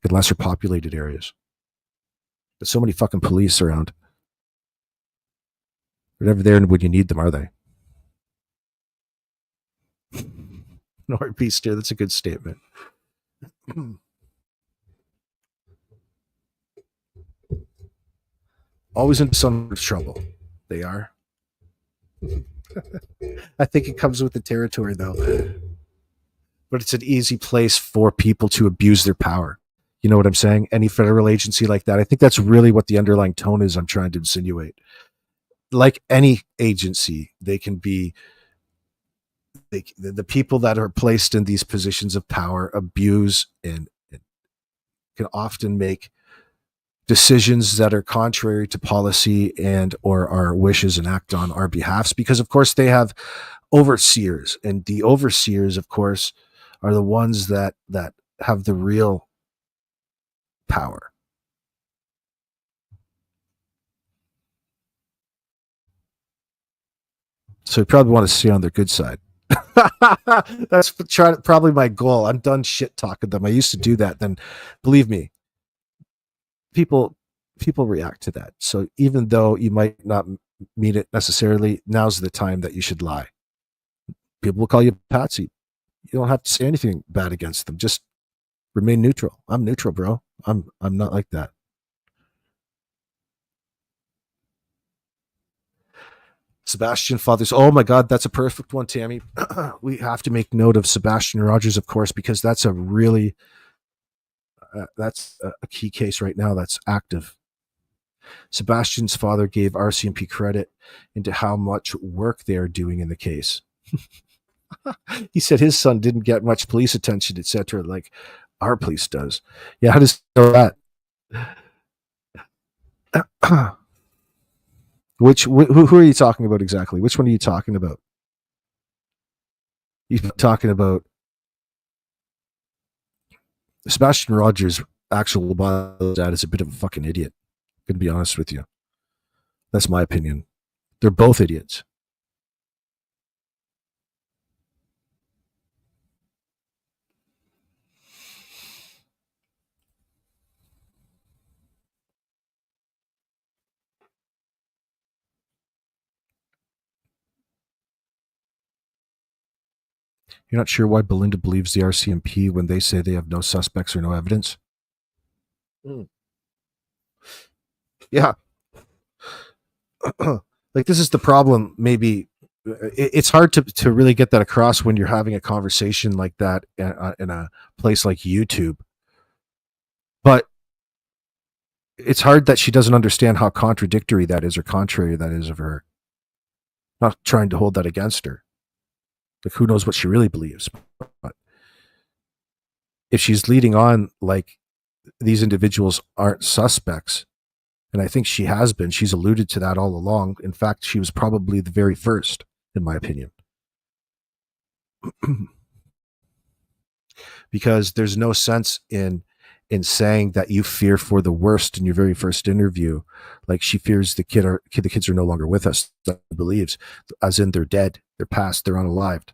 A: in lesser populated areas. There's so many fucking police around. They're never there when you need them, are they? Northeaster, that's a good statement. Always in some trouble. They are. I think it comes with the territory, though. But it's an easy place for people to abuse their power. You know what I'm saying? Any federal agency like that. I think that's really what the underlying tone is I'm trying to insinuate. Like any agency, they can be the people that are placed in these positions of power abuse and can often make decisions that are contrary to policy and or our wishes and act on our behalfs, because of course they have overseers, and the overseers of course are the ones that have the real power. So you probably want to stay on their good side. That's probably my goal. I'm done shit talking them. I used to do that. Then believe me, people react to that. So even though you might not mean it necessarily, now's the time that you should lie. People will call you patsy. You don't have to say anything bad against them. Just remain neutral. I'm neutral, bro. I'm not like that. Sebastian Fathers. Oh my God, that's a perfect one, Tammy. We have to make note of Sebastian Rogers, of course, because that's a really that's a key case right now that's active. Sebastian's father gave RCMP credit into how much work they are doing in the case. He said his son didn't get much police attention, etc., like our police does. Yeah, how does he know that? Who are you talking about exactly? Which one are you talking about? You're talking about Sebastian Rogers' actual dad is a bit of a fucking idiot. I'm going to be honest with you. That's my opinion. They're both idiots. You're not sure why Belinda believes the RCMP when they say they have no suspects or no evidence? Yeah. Like, this is the problem. Maybe it's hard to really get that across when you're having a conversation like that in a place like YouTube. But it's hard that she doesn't understand how contradictory that is or contrary that is of her. Not trying to hold that against her. Like, who knows what she really believes. But if she's leading on like these individuals aren't suspects, and I think she has been, she's alluded to that all along. In fact, she was probably the very first, in my opinion. Because there's no sense in saying that you fear for the worst in your very first interview. Like, she fears the kids are no longer with us, that believes, as in they're dead, they're past, they're unalived.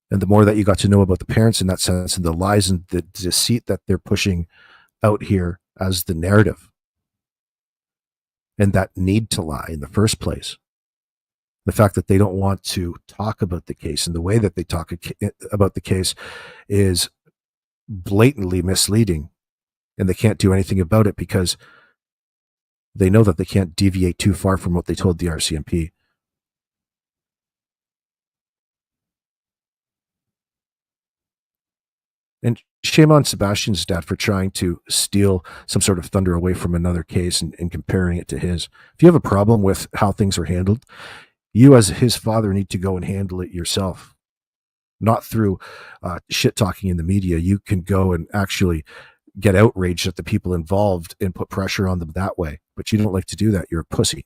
A: And the more that you got to know about the parents in that sense, and the lies and the deceit that they're pushing out here as the narrative, and that need to lie in the first place, the fact that they don't want to talk about the case, and the way that they talk about the case is blatantly misleading. and they can't do anything about it because they know that they can't deviate too far from what they told the RCMP. And shame on Sebastian's dad for trying to steal some sort of thunder away from another case and comparing it to his. If you have a problem with how things are handled, you as his father need to go and handle it yourself, not through shit talking in the media. You can go and actually get outraged at the people involved and put pressure on them that way. But you don't like to do that. You're a pussy.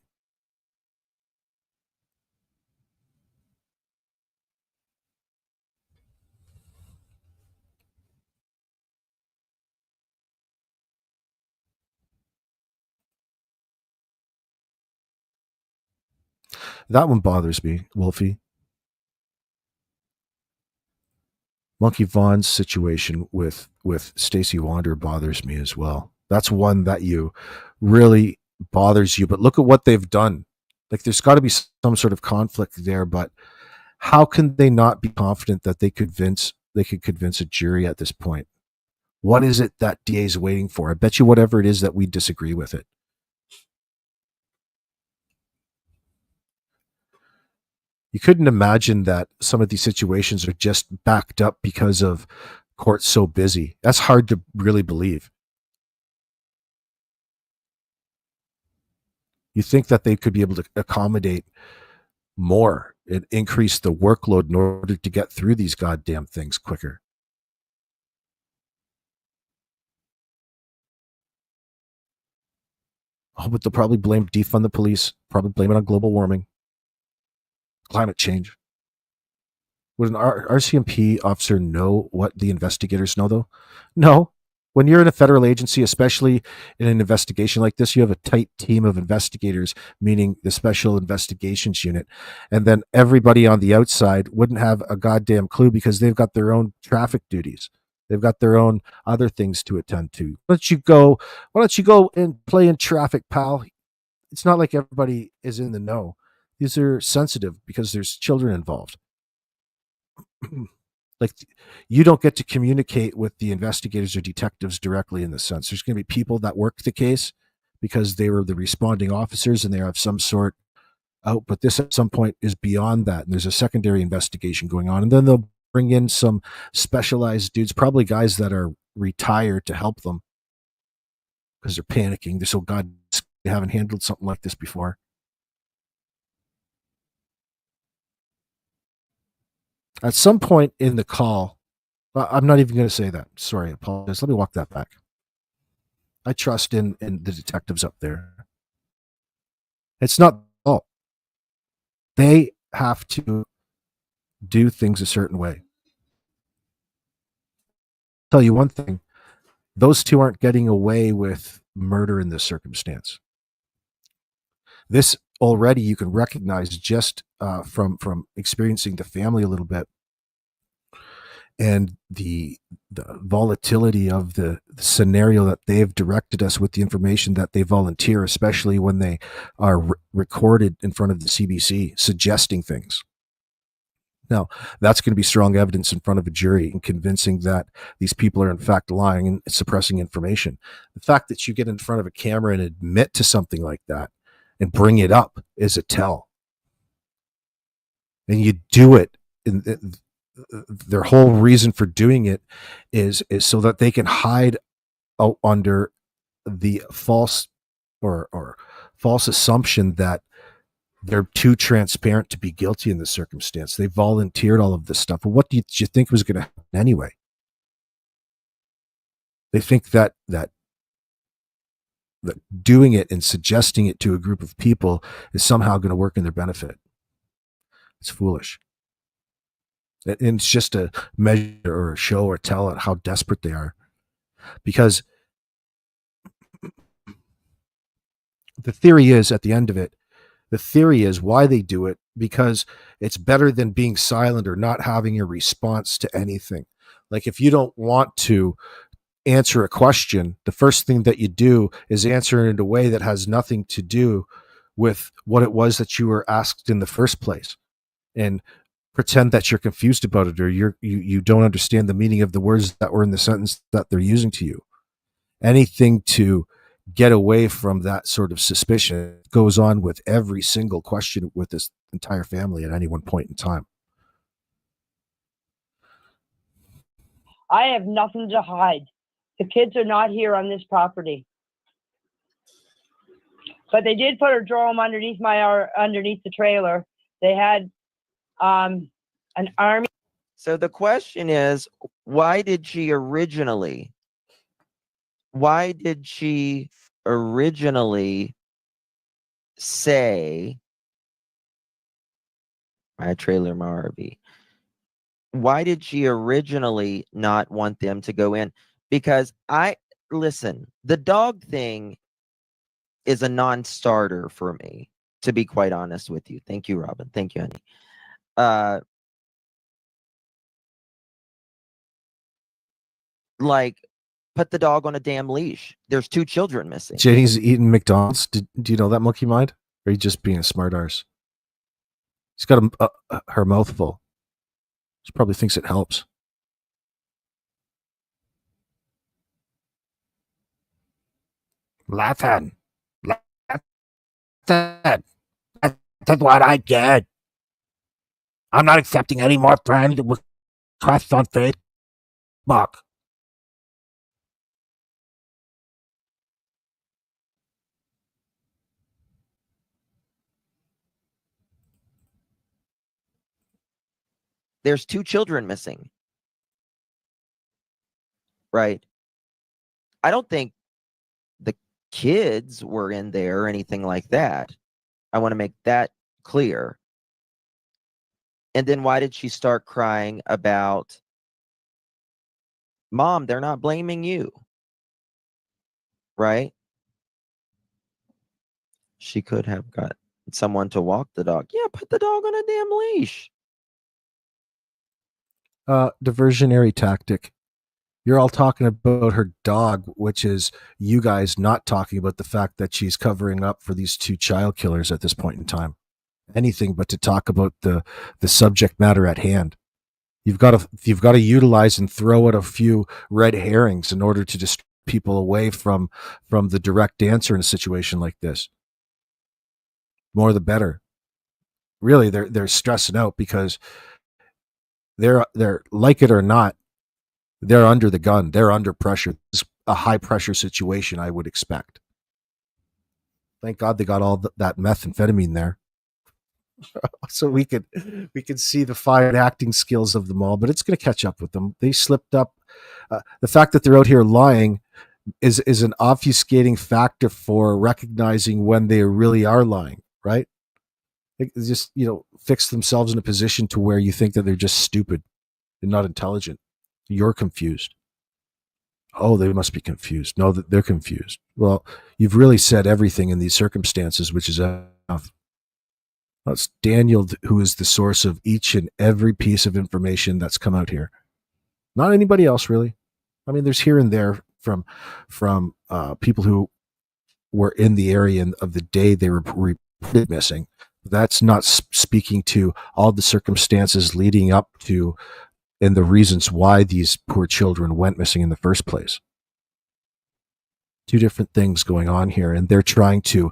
A: That one bothers me, Wolfie. Monkey Vaughn's situation with Stacey Wander bothers me as well. That's one that you really bothers you. But look at what they've done. Like there's got to be some sort of conflict there. But how can they not be confident that they could convince a jury at this point? What is it that DA is waiting for? I bet you whatever it is that we disagree with it. You couldn't imagine that some of these situations are just backed up because of courts so busy. That's hard to really believe. You think that they could be able to accommodate more and increase the workload in order to get through these goddamn things quicker. Oh, but they'll probably defund the police, probably blame it on global warming, climate change. Would an RCMP officer know what the investigators know, though? No. When you're in a federal agency, especially in an investigation like this, you have a tight team of investigators, meaning the Special Investigations Unit. And then everybody on the outside wouldn't have a goddamn clue because they've got their own traffic duties. They've got their own other things to attend to. Why don't you go and play in traffic, pal? It's not like everybody is in the know. These are sensitive because there's children involved. Like you don't get to communicate with the investigators or detectives directly in the sense. There's going to be people that work the case because they were the responding officers and they have some sort out, but this at some point is beyond that. And there's a secondary investigation going on. And then they'll bring in some specialized dudes, probably guys that are retired to help them because they're panicking. They're so God, they haven't handled something like this before. At some point in the call, I'm not even going to say that. Sorry, I apologize. Let me walk that back. I trust in the detectives up there. It's not all. They have to do things a certain way. I'll tell you one thing. Those two aren't getting away with murder in this circumstance. This already you can recognize just from experiencing the family a little bit and the volatility of the scenario that they've directed us with the information that they volunteer, especially when they are recorded in front of the CBC suggesting things. Now, that's going to be strong evidence in front of a jury and convincing that these people are in fact lying and suppressing information. The fact that you get in front of a camera and admit to something like that and bring it up is a tell. And you do it. Their whole reason for doing it is so that they can hide out under the false or false assumption that they're too transparent to be guilty in this circumstance. They volunteered all of this stuff. But what did you think was going to happen anyway? They think that doing it and suggesting it to a group of people is somehow going to work in their benefit. It's foolish. And it's just a measure or a show or tell at how desperate they are. Because the theory is, at the end of it, the theory is why they do it, because it's better than being silent or not having a response to anything. Like if you don't want to answer a question, the first thing that you do is answer it in a way that has nothing to do with what it was that you were asked in the first place, and pretend that you're confused about it or you don't understand the meaning of the words that were in the sentence that they're using to you. anything to get away from that sort of suspicion. It goes on with every single question with this entire family at any one point in time.
C: I have nothing to hide. The kids are not here on this property. But they did put a drone underneath underneath the trailer. They had an army.
B: So the question is, why did she originally say my trailer, my RV? Why did she originally not want them to go in? Because listen, the dog thing is a non-starter for me, to be quite honest with you. Thank you, Robin. Thank you, honey. Like, put the dog on a damn leash. There's 2 children missing.
A: Janie's eating McDonald's. Do you know that, monkey mind? Or are you just being a smart arse? She's got her mouth full. She probably thinks it helps. Laughing. That's what I get. I'm not accepting any more friend requests on Facebook.
B: There's 2 children missing. Right? I don't think the kids were in there or anything like that. I want to make that clear. And then why did she start crying about, Mom, they're not blaming you? Right? She could have got someone to walk the dog. Yeah, put the dog on a damn leash.
A: Diversionary tactic. You're all talking about her dog, which is you guys not talking about the fact that she's covering up for these 2 child killers at this point in time. Anything but to talk about the subject matter at hand. You've got to utilize and throw out a few red herrings in order to distract people away from the direct answer in a situation like this. More the better. Really, they're stressing out because they're like it or not, they're under the gun. They're under pressure. It's a high pressure situation, I would expect. Thank God they got all that methamphetamine there. So we could see the fine acting skills of them all, but it's going to catch up with them. They slipped up. The fact that they're out here lying is an obfuscating factor for recognizing when they really are lying, right? They just, fix themselves in a position to where you think that they're just stupid and not intelligent. You're confused. Oh, they must be confused. No, they're confused. Well, you've really said everything in these circumstances, which is enough. It's Daniel who is the source of each and every piece of information that's come out here. Not anybody else, really. I mean, there's here and there from people who were in the area of the day they were reported missing. That's not speaking to all the circumstances leading up to and the reasons why these poor children went missing in the first place. 2 different things going on here, and they're trying to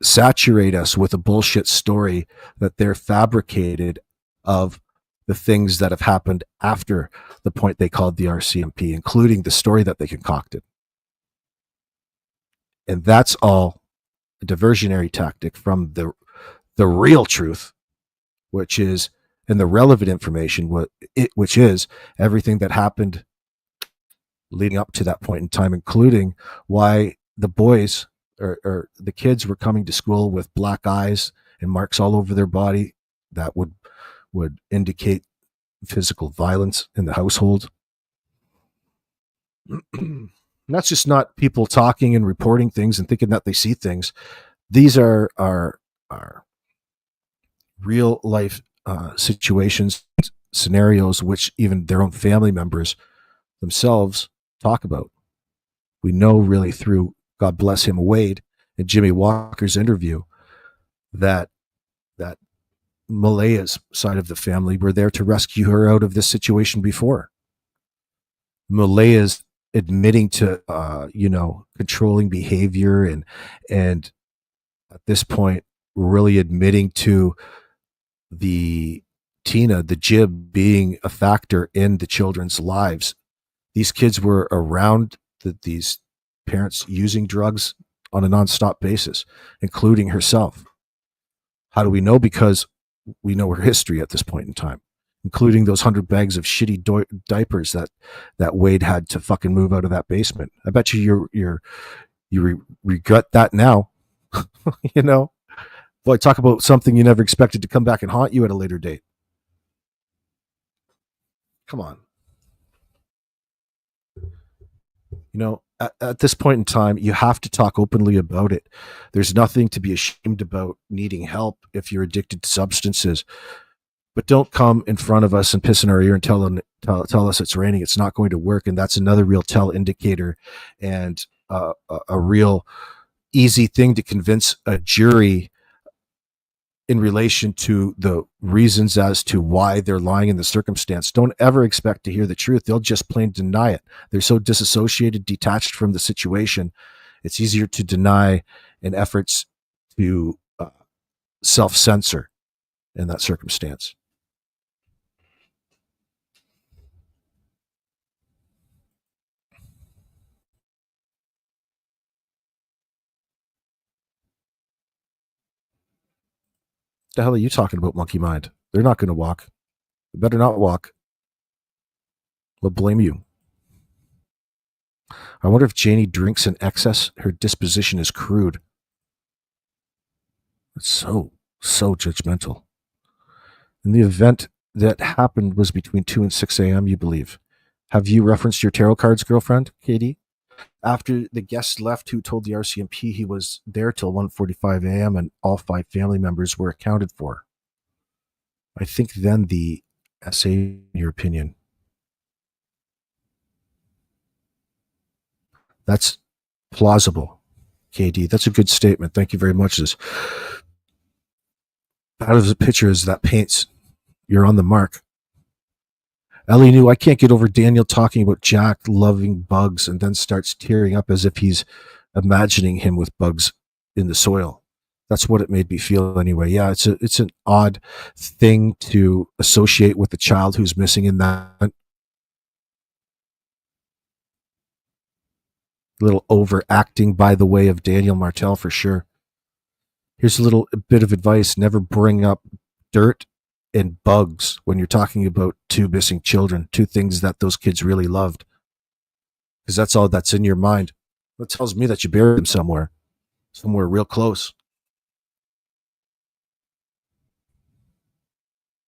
A: saturate us with a bullshit story that they're fabricated of the things that have happened after the point they called the RCMP, including the story that they concocted. And that's all a diversionary tactic from the real truth, which is, and the relevant information, which is everything that happened leading up to that point in time, including why the boys or the kids were coming to school with black eyes and marks all over their body that would indicate physical violence in the household. That's just not people talking and reporting things and thinking that they see things. These are real life situations, scenarios, which even their own family members themselves talk about. We know really through, God bless him, Wade and Jimmy Walker's interview, that Malaya's side of the family were there to rescue her out of this situation before. Malaya's admitting to controlling behavior, and at this point really admitting to the the jib being a factor in the children's lives. These kids were around these parents using drugs on a nonstop basis, including herself. How do we know? Because we know her history at this point in time, including those 100 bags of shitty diapers that Wade had to fucking move out of that basement. I bet you regret that now. You know, boy, talk about something you never expected to come back and haunt you at a later date. Come on. You know, at this point in time, you have to talk openly about it. There's nothing to be ashamed about needing help if you're addicted to substances. But don't come in front of us and piss in our ear and tell us it's raining. It's not going to work. And that's another real tell indicator, and a real easy thing to convince a jury in relation to the reasons as to why they're lying in the circumstance. Don't ever expect to hear the truth. They'll just plain deny it. They're so disassociated, detached from the situation. It's easier to deny in efforts to self-censor in that circumstance. The hell are you talking about, monkey mind? They're not going to walk. They better not walk. We'll blame you. I wonder if Janie drinks in excess. Her disposition is crude. It's so judgmental. And the event that happened was between 2 and 6 a.m., you believe. Have you referenced your tarot cards, girlfriend, Katie? After the guest left, who told the RCMP he was there till 1:45 a.m. and all 5 family members were accounted for. I think then the essay, in your opinion. That's plausible, KD. That's a good statement. Thank you very much. As out of the picture as that paints, you're on the mark. Ellie knew I can't get over Daniel talking about Jack loving bugs and then starts tearing up as if he's imagining him with bugs in the soil. That's what it made me feel anyway. Yeah, it's an odd thing to associate with the child who's missing in that. Little overacting by the way of Daniel Martel for sure. Here's a bit of advice. Never bring up dirt and bugs when you're talking about 2 missing children, 2 things that those kids really loved. Because that's all that's in your mind. That tells me that you buried them somewhere real close.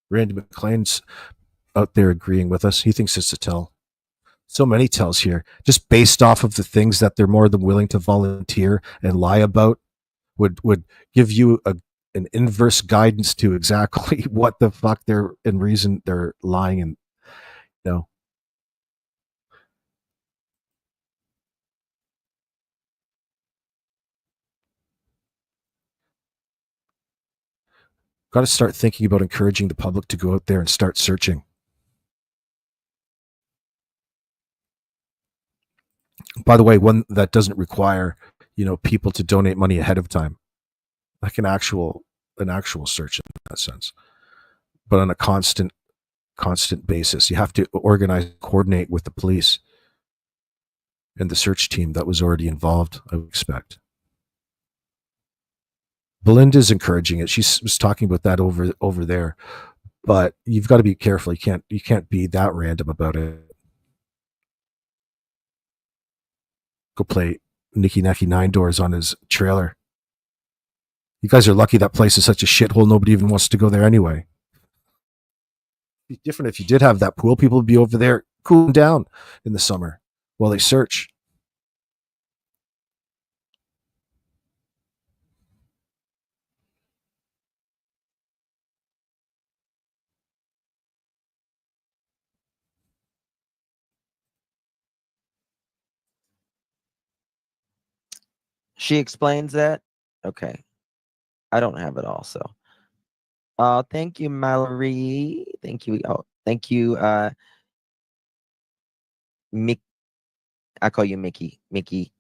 A: Randy McLean's out there agreeing with us. He thinks it's a tell. So many tells here, just based off of the things that they're more than willing to volunteer and lie about, would give you an inverse guidance to exactly what the fuck they're in reason they're lying. And you know, got to start thinking about encouraging the public to go out there and start searching. By the way, one that doesn't require, people to donate money ahead of time, like an actual search in that sense, but on a constant basis. You have to organize, coordinate with the police and the search team that was already involved, I would expect. Belinda's encouraging it. She was talking about that over there, but you've got to be careful. You can't be that random about it. Go play Nicky Nacky Nine Doors on his trailer. You guys are lucky that place is such a shithole. Nobody even wants to go there anyway. It'd be different if you did have that pool. People would be over there cooling down in the summer while they search.
B: She explains that? Okay. I don't have it also. Thank you, Mallory. Thank you. Oh, thank you, Mick, I call you Mickey. Mickey.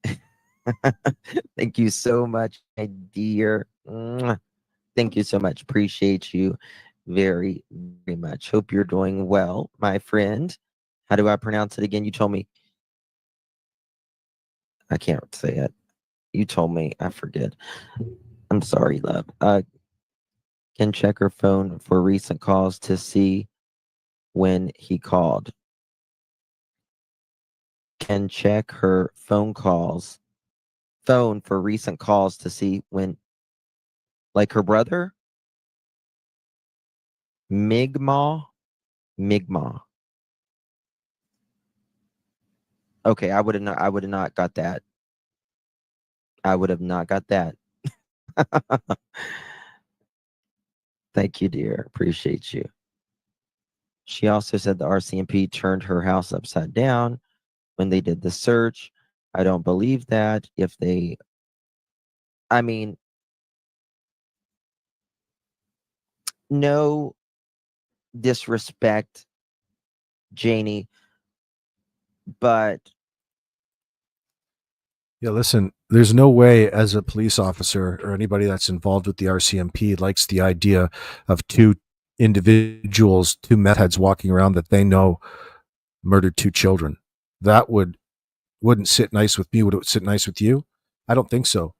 B: Thank you so much, my dear. Mwah. Thank you so much. Appreciate you very, very much. Hope you're doing well, my friend. How do I pronounce it again? You told me. I can't say it. You told me. I forget. I'm sorry, love. Can check her phone for recent calls to see when he called. Can check her phone for recent calls to see when, like her brother? Migma? Okay, I would have not got that. I would have not got that. Thank you, dear. Appreciate you. She also said the RCMP turned her house upside down when they did the search. I don't believe that. I mean, no disrespect, Janie, but
A: Yeah, listen, there's no way as a police officer or anybody that's involved with the RCMP likes the idea of two individuals, two meth heads walking around that they know murdered two children. That wouldn't sit nice with me. Would it sit nice with you? I don't think so.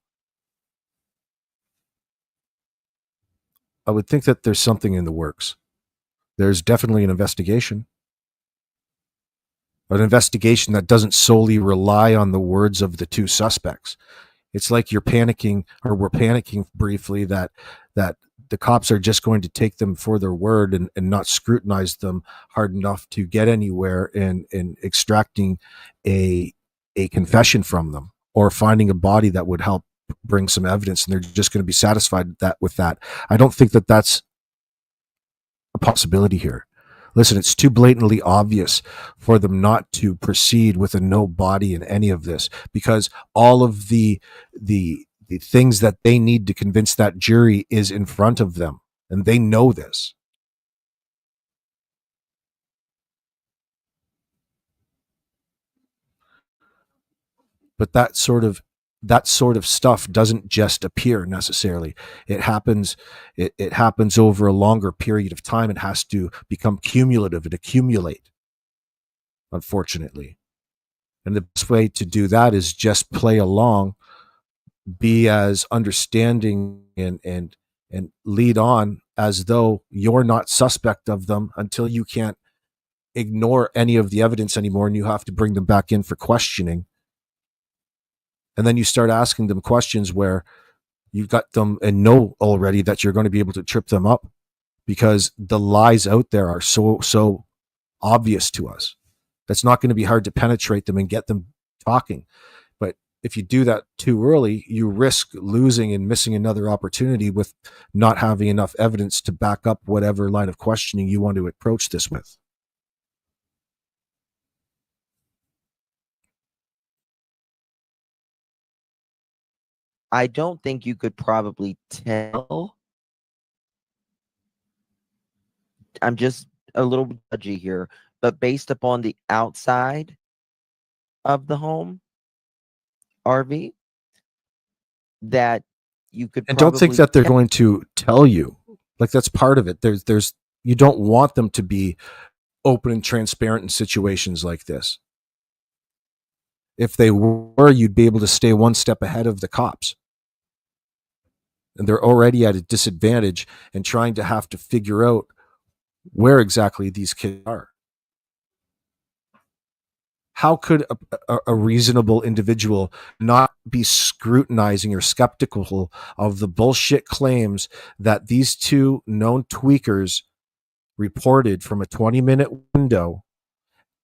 A: I would think that there's something in the works. There's definitely an investigation that doesn't solely rely on the words of the two suspects. It's like you're panicking, or we're panicking briefly, that the cops are just going to take them for their word and not scrutinize them hard enough to get anywhere in extracting a confession from them or finding a body that would help bring some evidence, and they're just going to be satisfied with that. I don't think that that's a possibility here. Listen, it's too blatantly obvious for them not to proceed with a no body in any of this, because all of the things that they need to convince that jury is in front of them, and they know this. But that sort of stuff doesn't just appear necessarily. It happens over a longer period of time. It has to become cumulative and accumulate, unfortunately. And the best way to do that is just play along, be as understanding, and lead on as though you're not suspect of them until you can't ignore any of the evidence anymore, and you have to bring them back in for questioning. And then you start asking them questions where you've got them and know already that you're going to be able to trip them up, because the lies out there are so obvious to us. That's not going to be hard to penetrate them and get them talking. But if you do that too early, you risk losing and missing another opportunity with not having enough evidence to back up whatever line of questioning you want to approach this with.
B: I don't think you could probably tell. I'm just a little judgy here, but based upon the outside of the home, RV, that you could
A: and don't think that they're going to tell you. Like, that's part of it. There's you don't want them to be open and transparent in situations like this. If they were, you'd be able to stay one step ahead of the cops. And they're already at a disadvantage and trying to have to figure out where exactly these kids are. How could a reasonable individual not be scrutinizing or skeptical of the bullshit claims that these two known tweakers reported from a 20-minute window,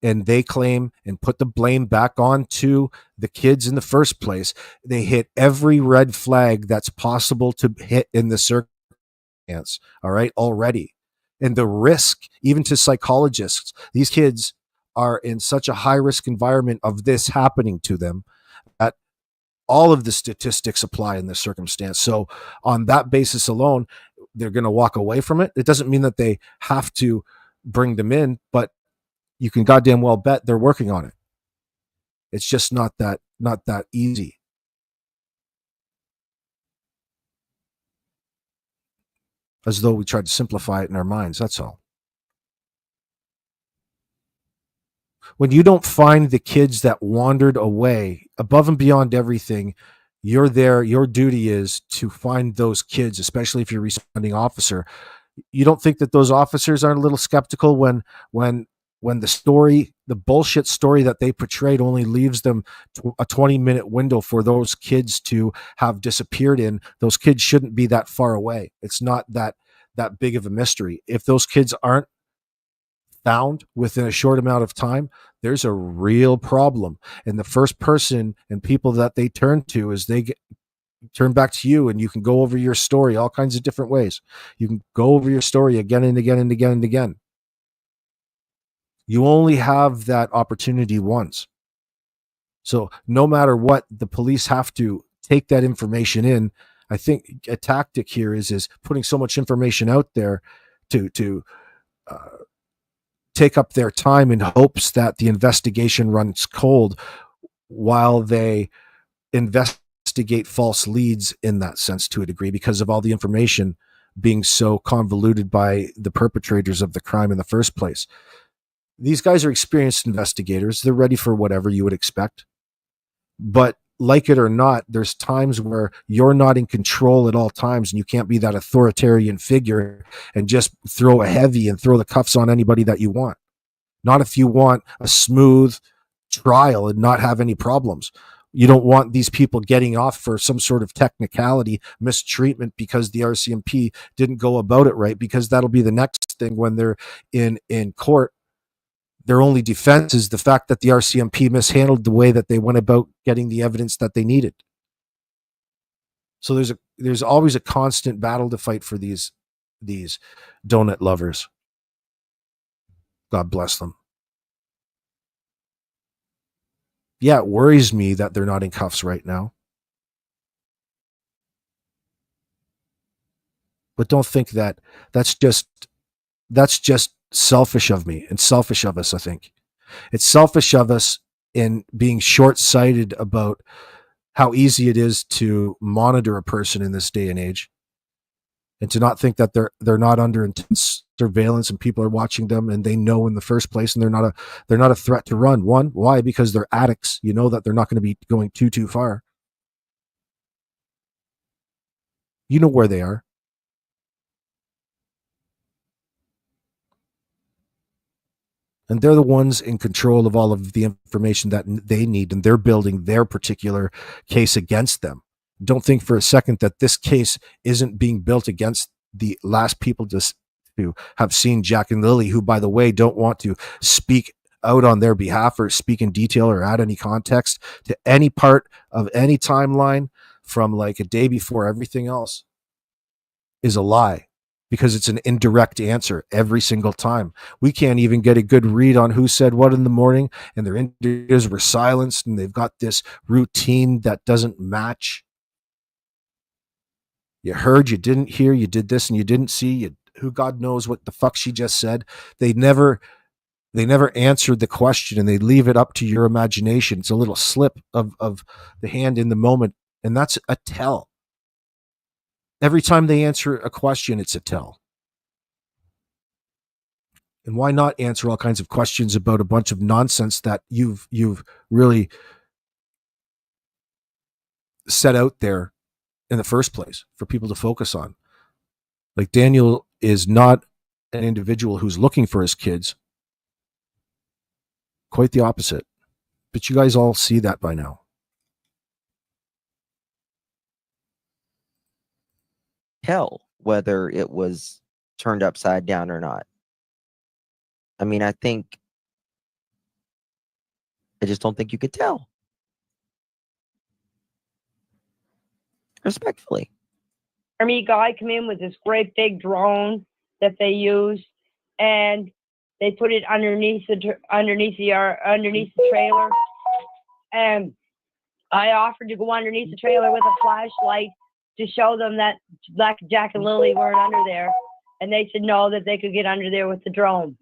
A: and they claim and put the blame back onto the kids in the first place? They hit every red flag that's possible to hit in the circumstance, all right, already. And the risk, even to psychologists, these kids are in such a high risk environment of this happening to them that all of the statistics apply in this circumstance. So on that basis alone, they're going to walk away from it. It doesn't mean that they have to bring them in, but you can goddamn well bet they're working on it. It's just not that easy. As though we tried to simplify it in our minds, that's all. When you don't find the kids that wandered away above and beyond everything, you're there. Your duty is to find those kids, especially if you're a responding officer. You don't think that those officers aren't a little skeptical when the bullshit story that they portrayed only leaves them a 20-minute window for those kids to have disappeared in? Those kids shouldn't be that far away. It's not that big of a mystery. If those kids aren't found within a short amount of time, there's a real problem. And the first person and people that they turn to is turn back to you, and you can go over your story all kinds of different ways. You can go over your story again and again and again and again. You only have that opportunity once. So no matter what, the police have to take that information in. I think a tactic here is putting so much information out there to take up their time in hopes that the investigation runs cold while they investigate false leads in that sense to a degree, because of all the information being so convoluted by the perpetrators of the crime in the first place. These guys are experienced investigators. They're ready for whatever you would expect. But like it or not, there's times where you're not in control at all times, and you can't be that authoritarian figure and just throw a heavy and throw the cuffs on anybody that you want. Not if you want a smooth trial and not have any problems. You don't want these people getting off for some sort of technicality, mistreatment because the RCMP didn't go about it right, because that'll be the next thing when they're in court. Their only defense is the fact that the RCMP mishandled the way that they went about getting the evidence that they needed. So there's always a constant battle to fight for these donut lovers. God bless them. Yeah, it worries me that they're not in cuffs right now. But don't think that that's just selfish of me and selfish of us, I think. It's selfish of us in being short-sighted about how easy it is to monitor a person in this day and age, and to not think that they're not under intense surveillance and people are watching them and they know in the first place, and they're not a threat to run. One, why? Because they're addicts. You know that they're not going to be going too far. You know where they are. And they're the ones in control of all of the information that they need, and they're building their particular case against them. Don't think for a second that this case isn't being built against the last people to have seen Jack and Lilly, who, by the way, don't want to speak out on their behalf or speak in detail or add any context to any part of any timeline from like a day before. Everything else is a lie, because it's an indirect answer every single time. We can't even get a good read on who said what in the morning, and their interviews were silenced, and they've got this routine that doesn't match. You heard, you didn't hear, you did this and you didn't see, who God knows what the fuck she just said. They never answered the question, and they leave it up to your imagination. It's a little slip of the hand in the moment, and that's a tell. Every time they answer a question, it's a tell. And why not answer all kinds of questions about a bunch of nonsense that you've really set out there in the first place for people to focus on? Like, Daniel is not an individual who's looking for his kids. Quite the opposite. But you guys all see that by now.
B: Tell whether it was turned upside down or not. I mean, I just don't think you could tell. Respectfully.
C: Army guy come in with this great big drone that they use, and they put it underneath the trailer. And I offered to go underneath the trailer with a flashlight to show them that Jack and Lilly weren't under there, and they said no, that they could get under there with the drone.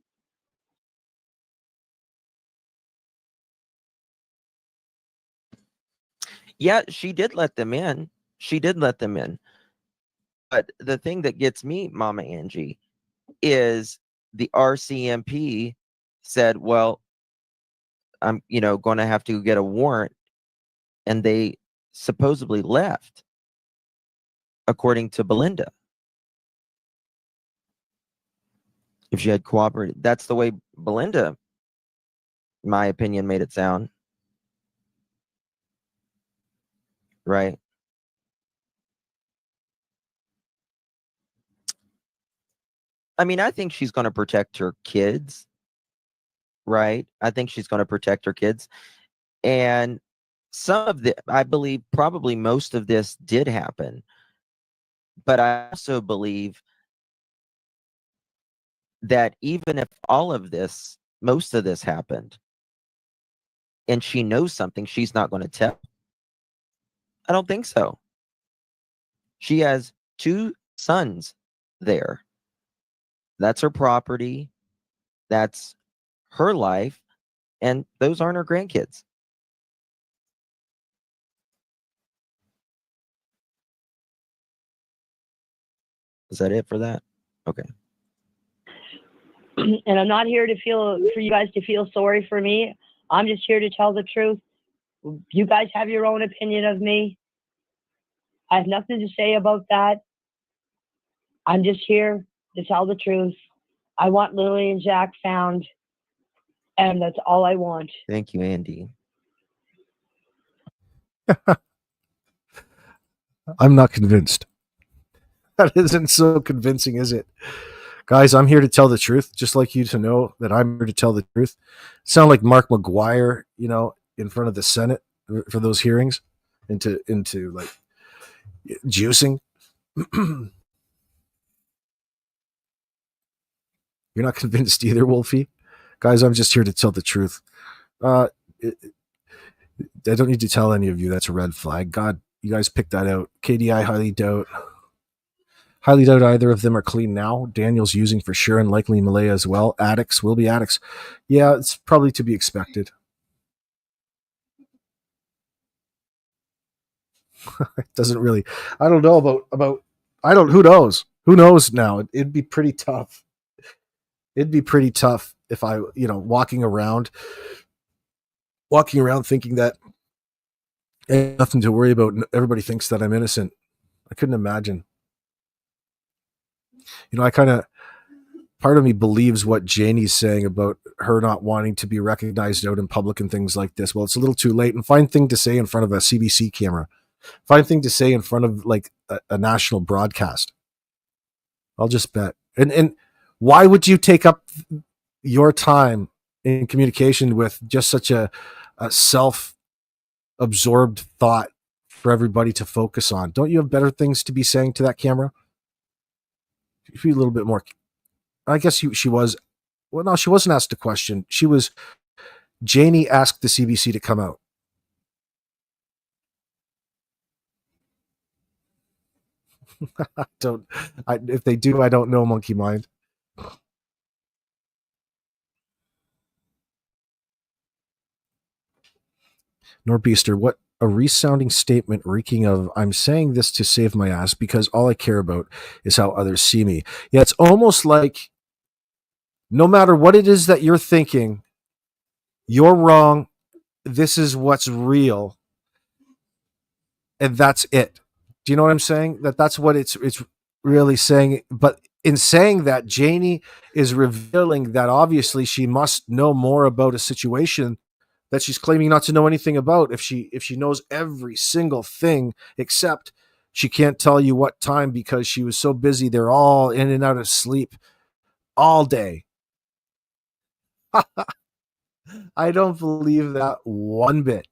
B: Yeah, she did let them in. She did let them in. But the thing that gets me, Mama Angie, is the RCMP said, well, I'm, going to have to get a warrant. And they supposedly left, according to Belinda. If she had cooperated, that's the way Belinda, in my opinion, made it sound. Right? I mean, I think she's going to protect her kids. Right? I think she's going to protect her kids. And some of the, I believe probably most of this did happen. But I also believe that even if all of this, most of this happened, and she knows something, she's not going to tell. I don't think so. She has 2 sons there. That's her property. That's her life. And those aren't her grandkids. Is that it for that? Okay.
C: And I'm not here for you guys to feel sorry for me. I'm just here to tell the truth. You guys have your own opinion of me. I have nothing to say about that. I'm just here to tell the truth. I want Lily and Jack found, and that's all I want.
B: Thank you, Andy.
A: I'm not convinced. That isn't so convincing, is it? Guys, I'm here to tell the truth, just like you to know that I'm here to tell the truth. Sound like Mark McGuire, in front of the Senate for those hearings into like juicing. You're not convinced either, Wolfie? Guys, I'm just here to tell the truth. I don't need to tell any of you that's a red flag. God, you guys picked that out. Katie, I highly doubt either of them are clean now. Daniel's using for sure, and likely Malaya as well. Addicts will be addicts. Yeah, it's probably to be expected. It doesn't really. I don't know about. Who knows? Who knows now? It'd be pretty tough. It'd be pretty tough if I, walking around thinking that I have nothing to worry about. Everybody thinks that I'm innocent. I couldn't imagine. Part of me believes what Janie's saying about her not wanting to be recognized out in public and things like this. Well, it's a little too late. And fine thing to say in front of a CBC camera. Fine thing to say in front of like a national broadcast. I'll just bet. And why would you take up your time in communication with just such a self-absorbed thought for everybody to focus on? Don't you have better things to be saying to that camera? Be a little bit more. I guess she was. Well, no, she wasn't asked a question. Janie asked the CBC to come out. If they do, I don't know, Monkey Mind. Norbeaster, what a resounding statement reeking of, I'm saying this to save my ass because all I care about is how others see me. Yeah, it's almost like no matter what it is that you're thinking, you're wrong. This is what's real. And that's it. Do you know what I'm saying? That's what it's really saying. But in saying that, Janie is revealing that obviously she must know more about a situation that she's claiming not to know anything about. If she knows every single thing, except she can't tell you what time because she was so busy. They're all in and out of sleep all day. I don't believe that one bit.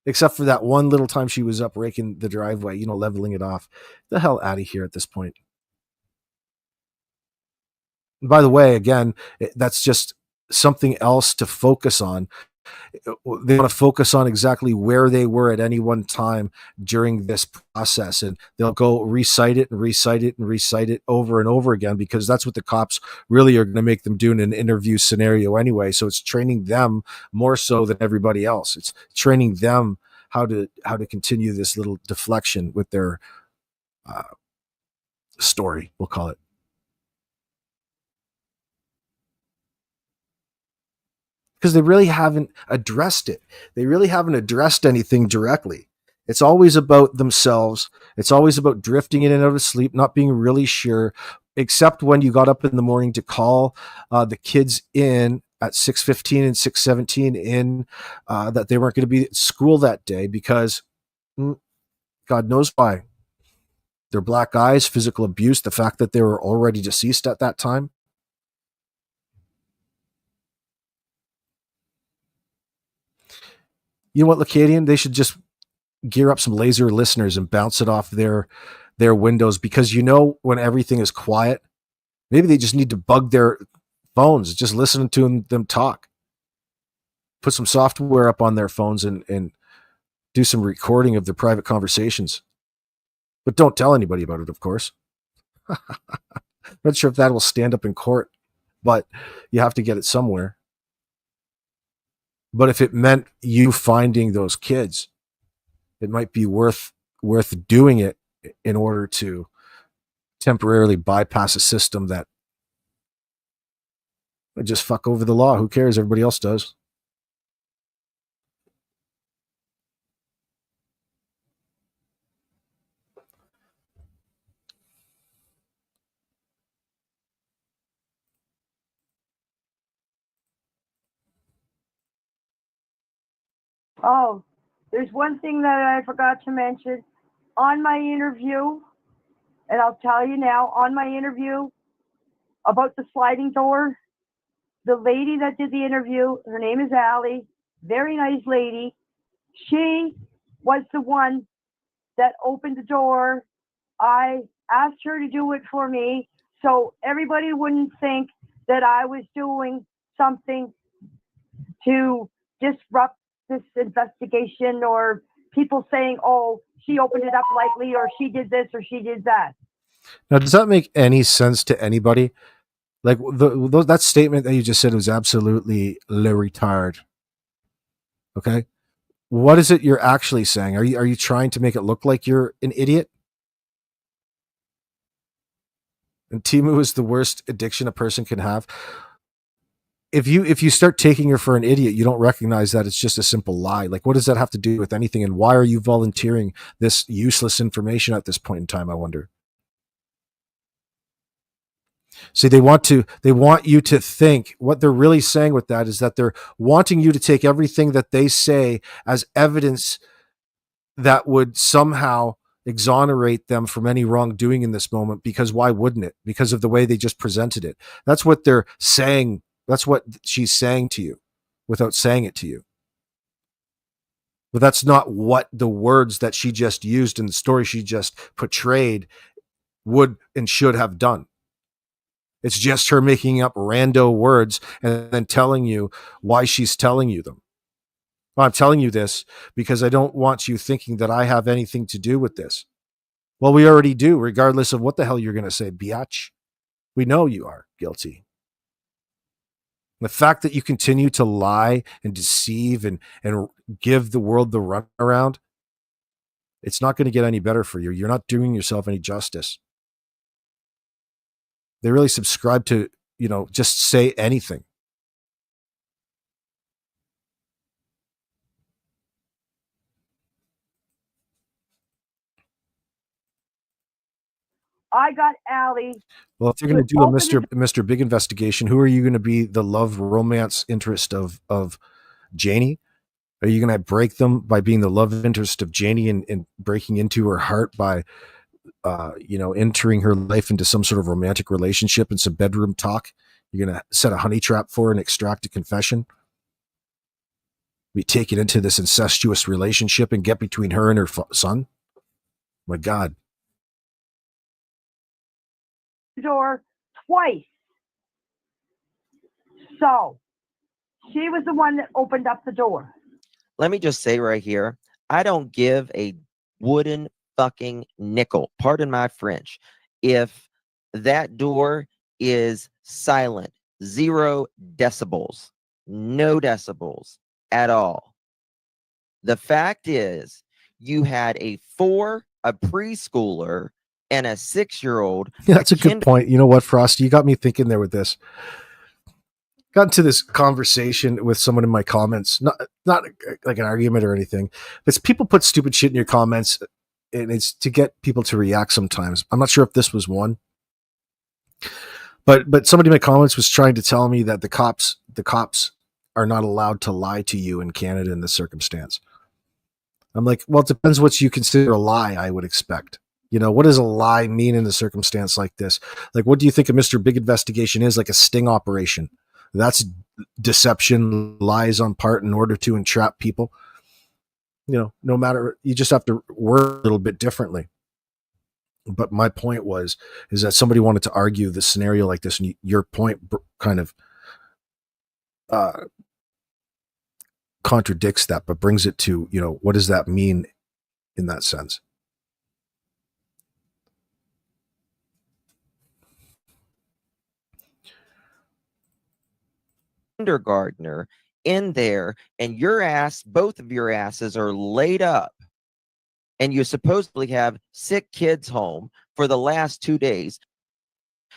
A: Except for that one little time she was up raking the driveway, leveling it off. The hell out of here at this point. And by the way, again, that's just something else to focus on. They want to focus on exactly where they were at any one time during this process, and they'll go recite it and recite it and recite it over and over again, because that's what the cops really are going to make them do in an interview scenario anyway. So it's training them more so than everybody else. It's training them how to continue this little deflection with their story, we'll call it. Because they really haven't addressed it. They really haven't addressed anything directly. It's always about themselves. It's always about drifting in and out of sleep, not being really sure, except when you got up in the morning to call the kids in at 6:15 and 6:17 in that they weren't going to be at school that day because God knows why. Their black eyes, physical abuse, the fact that they were already deceased at that time. You know what, Lacadian? They should just gear up some laser listeners and bounce it off their windows, because when everything is quiet, maybe they just need to bug their phones, just listen to them talk. Put some software up on their phones and do some recording of their private conversations. But don't tell anybody about it, of course. Not sure if that will stand up in court, but you have to get it somewhere. But if it meant you finding those kids, it might be worth doing it in order to temporarily bypass a system that just fuck over the law. Who cares? Everybody else does.
C: Oh, there's one thing that I forgot to mention. On my interview, and I'll tell you now, on my interview about the sliding door, the lady that did the interview, her name is Allie, very nice lady. She was the one that opened the door. I asked her to do it for me so everybody wouldn't think that I was doing something to disrupt this investigation, or people saying, oh, she opened it up lightly, or she did this, or she did that.
A: Now, does that make any sense to anybody? Like that statement that you just said was absolutely le retard. Okay. What is it you're actually saying? Are you trying to make it look like you're an idiot? And Timu is the worst addiction a person can have. If you start taking her for an idiot, you don't recognize that it's just a simple lie. Like, what does that have to do with anything? And why are you volunteering this useless information at this point in time, I wonder? See, they want you to think. What they're really saying with that is that they're wanting you to take everything that they say as evidence that would somehow exonerate them from any wrongdoing in this moment, because why wouldn't it? Because of the way they just presented it. That's what they're saying. That's what she's saying to you without saying it to you. But that's not what the words that she just used in the story she just portrayed would and should have done. It's just her making up rando words and then telling you why she's telling you them. Well, I'm telling you this because I don't want you thinking that I have anything to do with this. Well, we already do, regardless of what the hell you're going to say, biatch. We know you are guilty. The fact that you continue to lie and deceive and give the world the runaround, it's not going to get any better for you. You're not doing yourself any justice. They really subscribe to, just say anything.
C: I got Allie.
A: Well, if you're going to do a Mr. Big investigation, who are you going to be the love romance interest of Janie? Are you going to break them by being the love interest of Janie and breaking into her heart by, entering her life into some sort of romantic relationship and some bedroom talk? You're going to set a honey trap for her and extract a confession? Be taken into this incestuous relationship and get between her and her son? My God.
C: Door twice. So she was the one that opened up the door.
B: Let me just say right here, I don't give a wooden fucking nickel, pardon my French, if that door is silent, 0 decibels, no decibels at all. The fact is, you had a preschooler, and a 6-year-old.
A: Yeah, that's a good point. You know what, Frosty? You got me thinking there with this. Got into this conversation with someone in my comments, not like an argument or anything. It's people put stupid shit in your comments, and it's to get people to react sometimes. I'm not sure if this was one. But somebody in my comments was trying to tell me that the cops are not allowed to lie to you in Canada in this circumstance. I'm like, well, it depends what you consider a lie, I would expect. You know, what does a lie mean in a circumstance like this? Like, what do you think a Mr. Big investigation is? Like a sting operation. That's deception, lies on part in order to entrap people. You know, no matter, you just have to word a little bit differently. But my point is that somebody wanted to argue the scenario like this, and your point kind of contradicts that, but brings it to, you know, what does that mean in that sense?
B: Kindergartner in there, and your ass, both of your asses are laid up, and you supposedly have sick kids home for the last 2 days.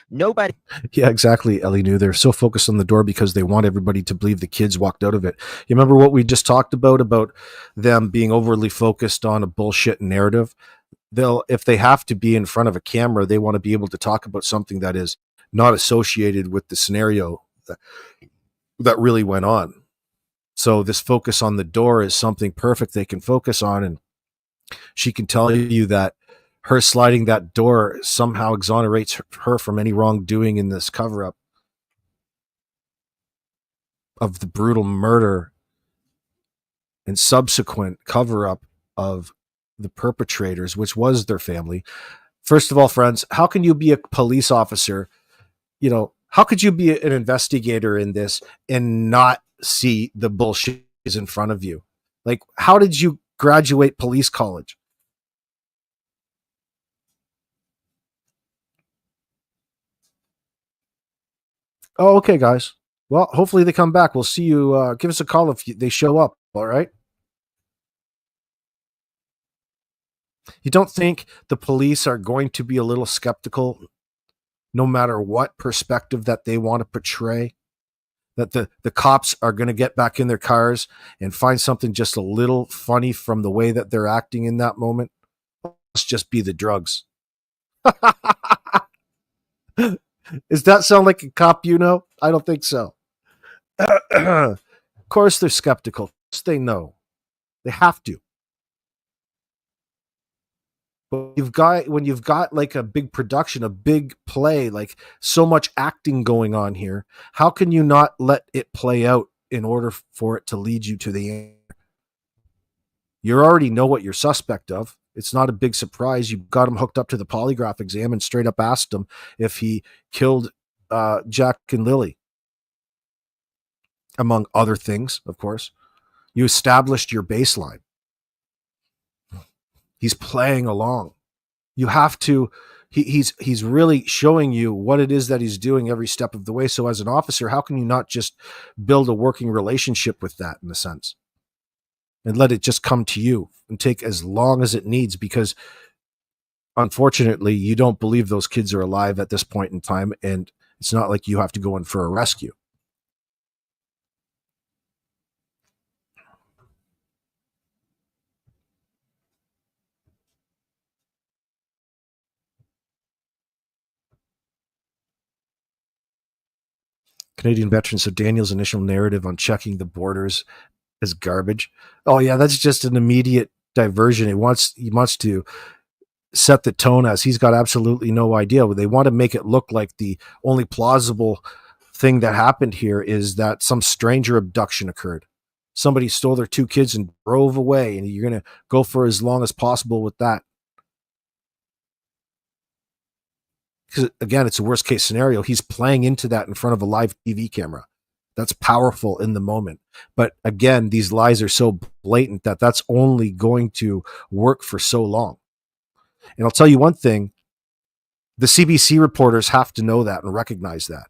B: Nobody.
A: Yeah, exactly, Ellie knew. They're so focused on the door because they want everybody to believe the kids walked out of it. You remember what we just talked about them being overly focused on a bullshit narrative? If they have to be in front of a camera, they want to be able to talk about something that is not associated with the scenario that really went on. So this focus on the door is something perfect they can focus on, and she can tell you that her sliding that door somehow exonerates her from any wrongdoing in this cover-up of the brutal murder and subsequent cover-up of the perpetrators, which was their family. First of all, friends, how can you be a police officer? You know, how could you be an investigator in this and not see the bullshit is in front of you? Like, how did you graduate police college? Oh, okay, guys. Well, hopefully they come back. We'll see you. Give us a call if they show up. All right. You don't think the police are going to be a little skeptical no matter what perspective that they want to portray? That the cops are going to get back in their cars and find something just a little funny from the way that they're acting in that moment? Must just be the drugs. Does that sound like a cop you know? I don't think so. Of course they're skeptical. Of course they know. They have to. But when you've got like a big production, a big play, like so much acting going on here, how can you not let it play out in order for it to lead you to the end? You already know what you're suspect of. It's not a big surprise. You got him hooked up to the polygraph exam and straight up asked him if he killed Jack and Lilly, among other things, of course. You established your baseline. He's playing along. You have to. He's really showing you what it is that he's doing every step of the way. So as an officer, how can you not just build a working relationship with that in a sense? And let it just come to you and take as long as it needs, because unfortunately you don't believe those kids are alive at this point in time, and it's not like you have to go in for a rescue. Canadian veteran, so Daniel's initial narrative on checking the borders is garbage. Oh yeah, that's just an immediate diversion. He wants to set the tone as he's got absolutely no idea. They want to make it look like the only plausible thing that happened here is that some stranger abduction occurred. Somebody stole their 2 kids and drove away, and you're going to go for as long as possible with that. Because again, it's a worst case scenario. He's playing into that in front of a live TV camera. That's powerful in the moment. But again, these lies are so blatant that that's only going to work for so long. And I'll tell you one thing, the CBC reporters have to know that and recognize that.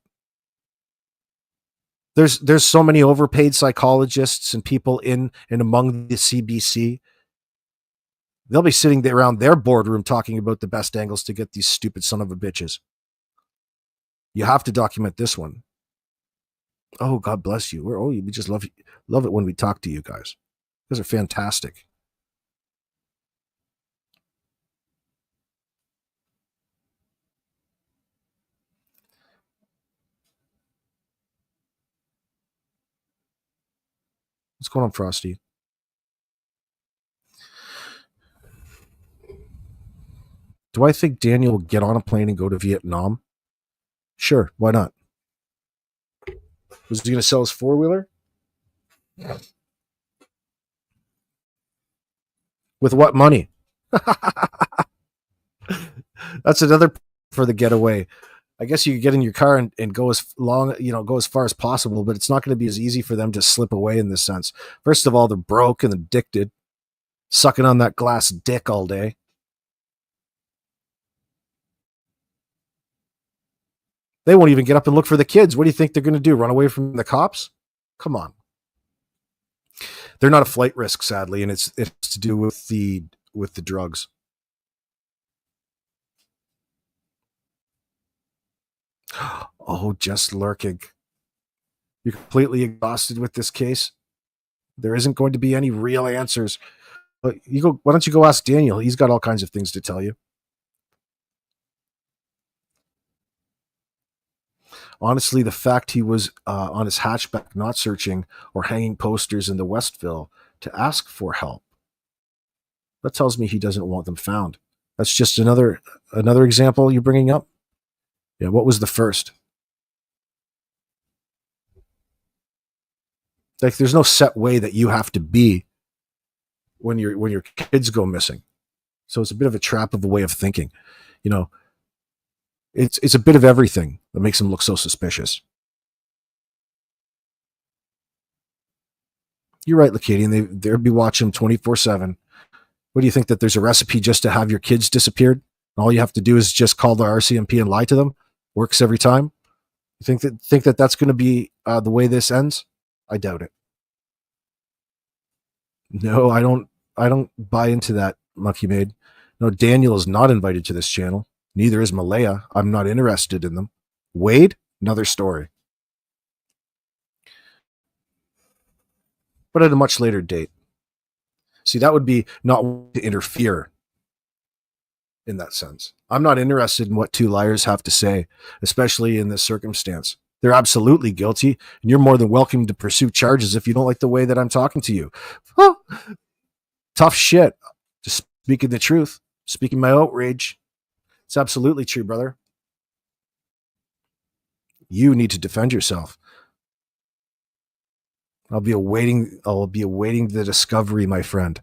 A: There's so many overpaid psychologists and people in and among the CBC. They'll be sitting there around their boardroom talking about the best angles to get these stupid son of a bitches. You have to document this one. Oh, God bless you. We just love it when we talk to you guys. You guys are fantastic. What's going on, Frosty? Do I think Daniel will get on a plane and go to Vietnam? Sure, why not? Was he going to sell his four-wheeler? With what money? That's another for the getaway. I guess you could get in your car and go as long, go as far as possible, but it's not going to be as easy for them to slip away in this sense. First of all, they're broke and addicted, sucking on that glass dick all day. They won't even get up and look for the kids. What do you think they're going to do? Run away from the cops? Come on. They're not a flight risk, sadly, and it's to do with the drugs. Oh, just lurking. You're completely exhausted with this case. There isn't going to be any real answers. But why don't you go ask Daniel? He's got all kinds of things to tell you. Honestly, the fact he was on his hatchback not searching or hanging posters in the Westville to ask for help, that tells me he doesn't want them found. That's just another example you're bringing up. Yeah, what was the first? Like, there's no set way that you have to be when your kids go missing. So it's a bit of a trap of a way of thinking. It's a bit of everything that makes them look so suspicious. You're right, Lacadian. They'll be watching 24/7. What do you think, that there's a recipe just to have your kids disappeared? All you have to do is just call the RCMP and lie to them? Works every time? You think that that's going to be the way this ends? I doubt it. No, I don't buy into that, Monkey Maid. No, Daniel is not invited to this channel. Neither is Malaya. I'm not interested in them. Wade, another story. But at a much later date. See, that would be not to interfere in that sense. I'm not interested in what two liars have to say, especially in this circumstance. They're absolutely guilty, and you're more than welcome to pursue charges if you don't like the way that I'm talking to you. Tough shit. Just speaking the truth, speaking my outrage. It's absolutely true, brother. You need to defend yourself. I'll be awaiting the discovery, my friend.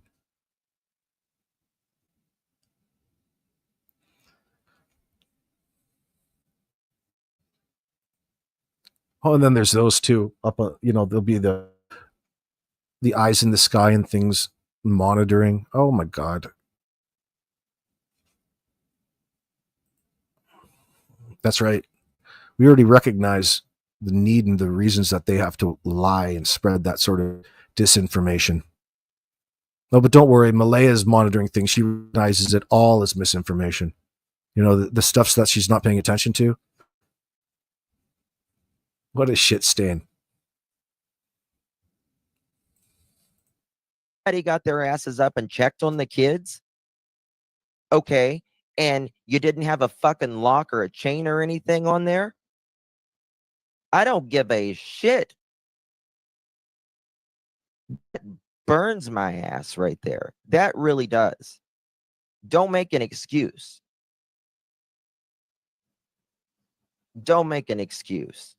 A: Oh, and then there's those two up. There'll be the eyes in the sky and things monitoring. Oh my God. That's right. We already recognize the need and the reasons that they have to lie and spread that sort of disinformation. No, but don't worry. Malaya is monitoring things. She recognizes it all as misinformation. The stuff that she's not paying attention to. What a shit stain.
B: Everybody got their asses up and checked on the kids. Okay. And you didn't have a fucking lock or a chain or anything on there? I don't give a shit. It burns my ass right there. That really does. Don't make an excuse. Don't make an excuse.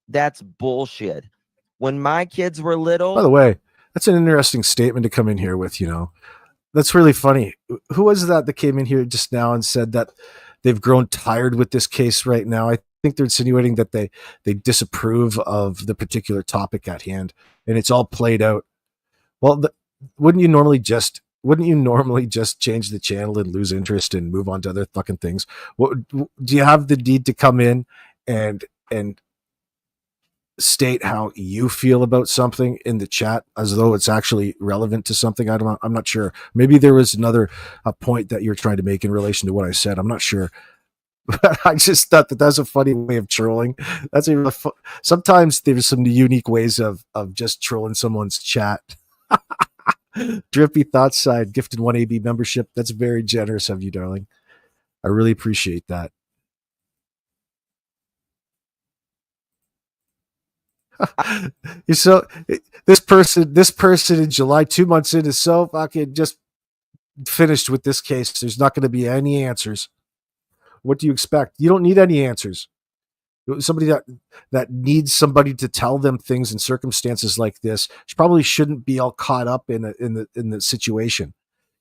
B: That's bullshit. When my kids were little...
A: By the way, that's an interesting statement to come in here with, That's really funny. Who was that came in here just now and said that they've grown tired with this case right now? I think they're insinuating that they disapprove of the particular topic at hand, and it's all played out. Well, wouldn't you normally just change the channel and lose interest and move on to other fucking things? Do you have the need to come in and state how you feel about something in the chat as though it's actually relevant to something. I'm not sure. Maybe there was another point that you're trying to make in relation to what I said. I'm not sure. But I just thought that that's a funny way of trolling. That's a real sometimes there's some unique ways of just trolling someone's chat. Drippy Thoughts Side gifted 1 AB membership. That's very generous of you, darling. I really appreciate that. You're so this person in July, 2 months in, is so fucking just finished with this case. There's not going to be any answers. What do you expect? You don't need any answers. Somebody that needs somebody to tell them things in circumstances like this probably shouldn't be all caught up in the situation.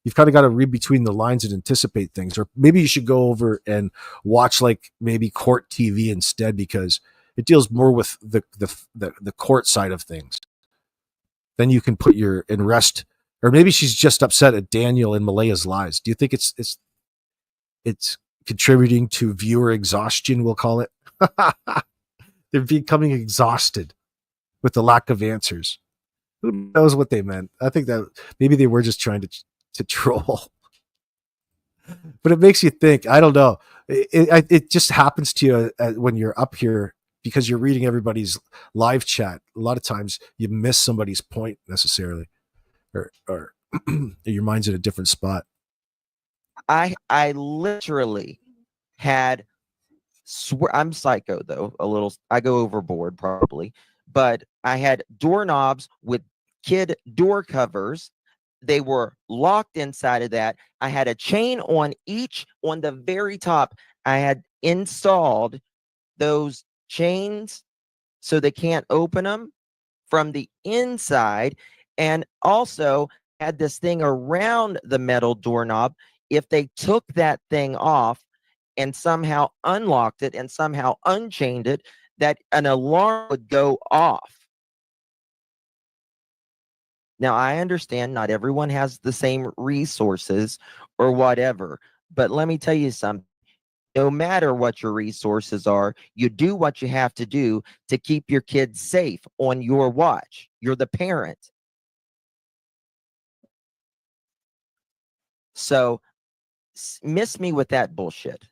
A: You've kind of got to read between the lines and anticipate things, or maybe you should go over and watch like maybe court TV instead, because it deals more with the court side of things. Then you can put your in rest, or maybe she's just upset at Daniel and Malaya's lies. Do you think it's contributing to viewer exhaustion? We'll call it. They're becoming exhausted with the lack of answers. Who knows what they meant? I think that maybe they were just trying to troll. But it makes you think. I don't know. It just happens to you when you're up here, because you're reading everybody's live chat. A lot of times you miss somebody's point necessarily, or your mind's in a different spot.
B: I literally had I'm psycho though, a little. I go overboard probably, but I had doorknobs with kid door covers. They were locked inside of that. I had a chain on the very top. I had installed those chains so they can't open them from the inside, and also had this thing around the metal doorknob. If they took that thing off and somehow unlocked it and somehow unchained it, that an alarm would go off. Now, I understand not everyone has the same resources or whatever, but let me tell you something. No matter what your resources are, you do what you have to do to keep your kids safe on your watch. You're the parent. So, miss me with that bullshit.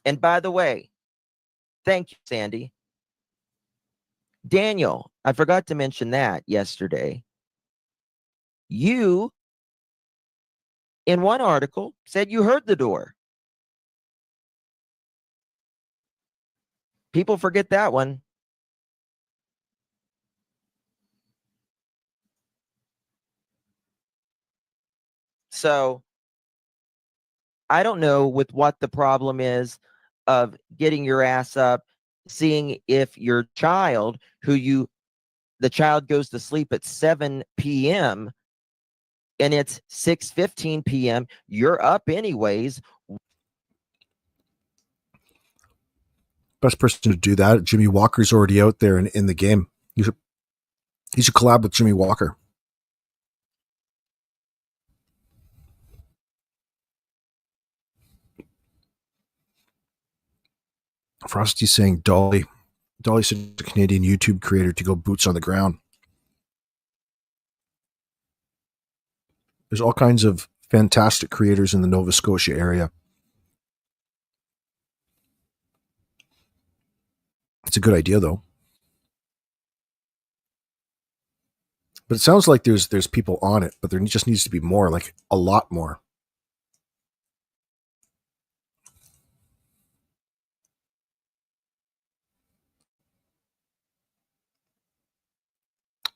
B: And by the way, thank you, Sandy. Daniel, I forgot to mention that yesterday. You, in one article, said you heard the door. People forget that one. So, I don't know with what the problem is of getting your ass up, seeing if your child, the child goes to sleep at 7 p.m. and it's 6:15 p.m. You're up anyways.
A: Best person to do that, Jimmy Walker's already out there in the game. You should collab with Jimmy Walker. Frosty's saying Dolly said a Canadian YouTube creator to go boots on the ground. There's all kinds of fantastic creators in the Nova Scotia area. It's a good idea, though. But it sounds like there's people on it, but there just needs to be more, like a lot more.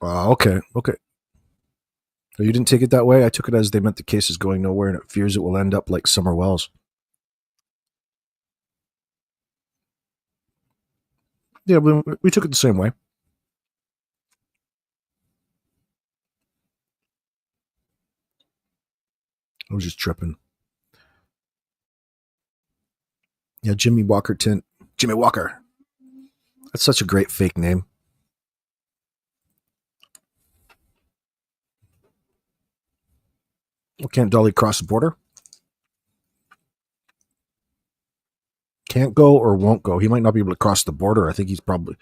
A: Okay. So you didn't take it that way? I took it as they meant the case is going nowhere and it fears it will end up like Summer Wells. Yeah, we took it the same way. I was just tripping. Yeah, Jimmy Walker. That's such a great fake name. Well, can't Dolly cross the border? can't go or won't go. He might not be able to cross the border. I think he's probably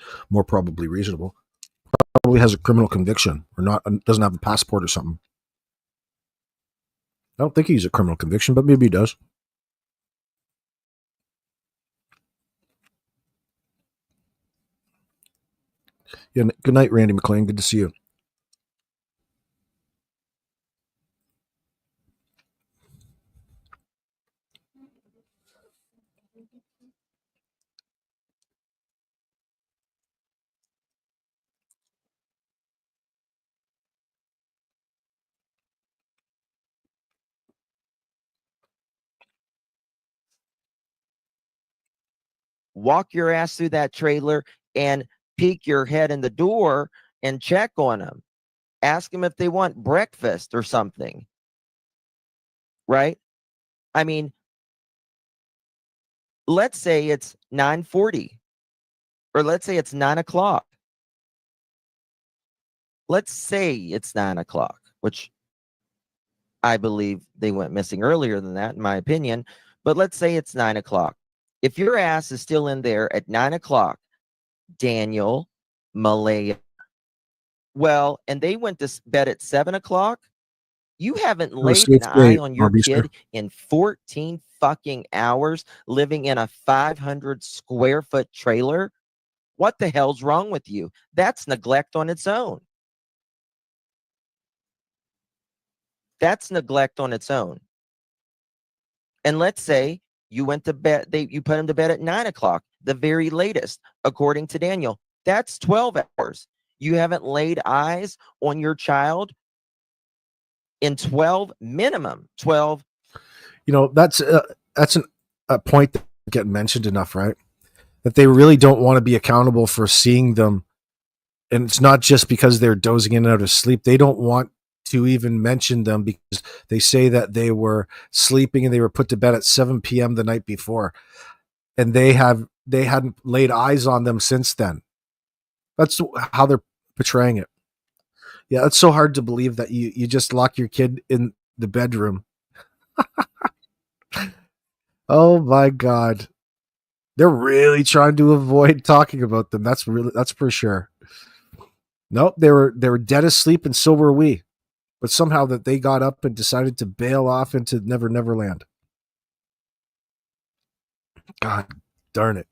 A: reasonable. Probably has a criminal conviction or not, doesn't have a passport or something. I don't think he's a criminal conviction, but maybe he does. Yeah, good night, Randy McLean. Good to see you.
B: Walk your ass through that trailer and peek your head in the door and check on them. Ask them if they want breakfast or something. Right? I mean, let's say it's 9:40 or let's say it's 9 o'clock. Let's say it's 9 o'clock, which I believe they went missing earlier than that, in my opinion. But let's say it's 9 o'clock. If your ass is still in there at 9 o'clock, Daniel, Malaya, well, and they went to bed at 7 o'clock, you haven't laid an eye on your kid in 14 fucking hours living in a 500 square foot trailer. What the hell's wrong with you? That's neglect on its own. That's neglect on its own. And let's say you went to bed, you put him to bed at 9 o'clock, the very latest, according to Daniel. That's 12 hours. You haven't laid eyes on your child in 12, minimum 12.
A: You know, that's a point that get mentioned enough, right? That they really don't want to be accountable for seeing them. And it's not just because they're dozing in and out of sleep. They don't want to even mention them because they say that they were sleeping and they were put to bed at 7 p.m. the night before. And they hadn't laid eyes on them since then. That's how they're portraying it. Yeah, it's so hard to believe that you just lock your kid in the bedroom. Oh my God. They're really trying to avoid talking about them. That's for sure. Nope, they were dead asleep and so were we. But somehow that they got up and decided to bail off into Never Never Land. God darn it.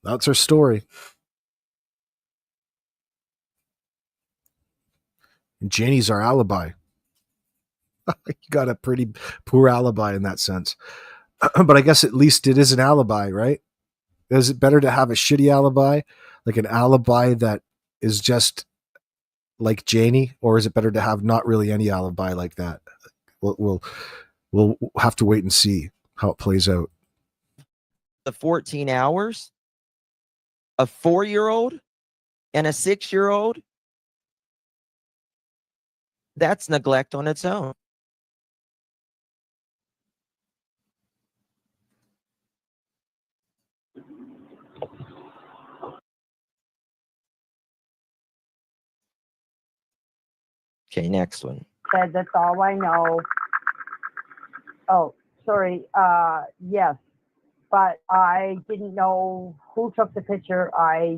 A: That's our story. And Janie's our alibi. You got a pretty poor alibi in that sense. But I guess at least it is an alibi, right? Is it better to have a shitty alibi, like an alibi that is just like Janie, or is it better to have not really any alibi like that? We'll have to wait and see how it plays out.
B: The 14 hours, a 4-year-old and a 6-year-old, that's neglect on its own. Okay, next one.
C: Said that's all I know. Oh, sorry. Yes, but I didn't know who took the picture.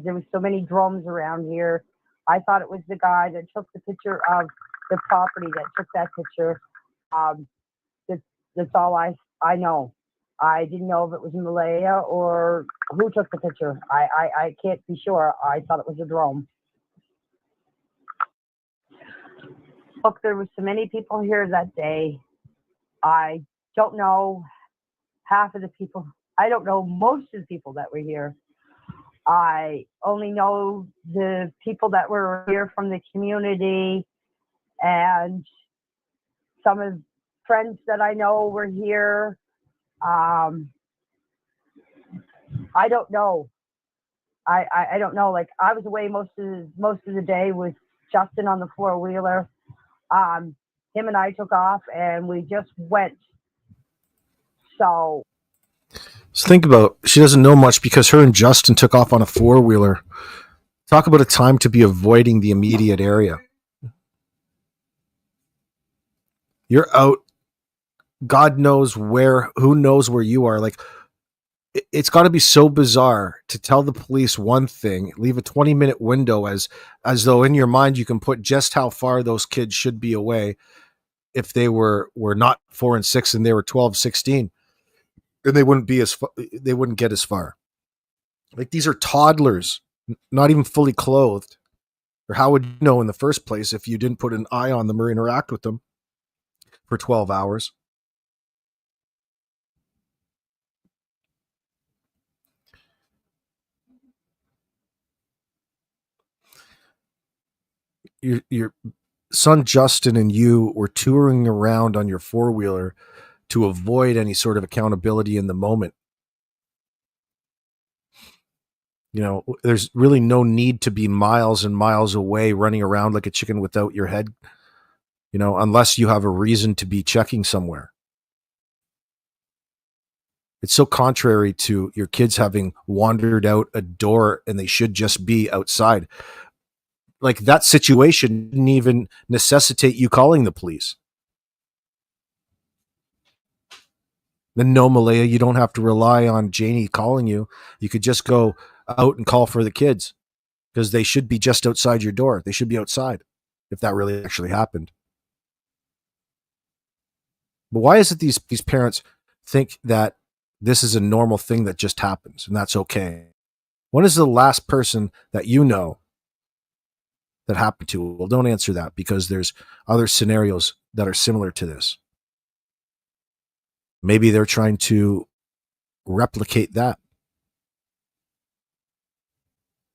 C: There was so many drums around here. I thought it was the guy that took the picture of the property that took that picture. That's all I know. I didn't know if it was Malaya or who took the picture. I can't be sure. I thought it was a drone. Look, there was so many people here that day. I don't know half of the people. I don't know most of the people that were here. I only know the people that were here from the community, and some of the friends that I know were here. I don't know. I don't know. Like, I was away most of the day with Justin on the 4-wheeler. Him and I took off and we just went. So
A: think about, she doesn't know much because her and Justin took off on a 4-wheeler. Talk about a time to be avoiding the immediate area. You're out. God knows where, who knows where you are. Like, it's got to be so bizarre to tell the police one thing, leave a 20-minute window as though in your mind you can put just how far those kids should be away if they were not 4 and 6 and they were 12, 16, and they wouldn't be they wouldn't get as far. Like, these are toddlers, not even fully clothed. Or how would you know in the first place if you didn't put an eye on them or interact with them for 12 hours? Your son Justin and you were touring around on your four-wheeler to avoid any sort of accountability in the moment. You know, there's really no need to be miles and miles away running around like a chicken without your head, you know, unless you have a reason to be checking somewhere. It's so contrary to your kids having wandered out a door and they should just be outside. Like, that situation didn't even necessitate you calling the police. Then no, Malaya, you don't have to rely on Janie calling you. You could just go out and call for the kids because they should be just outside your door. They should be outside if that really actually happened. But why is it these parents think that this is a normal thing that just happens and that's okay? When is the last person that you know that happened to? Well, don't answer that because there's other scenarios that are similar to this. Maybe they're trying to replicate that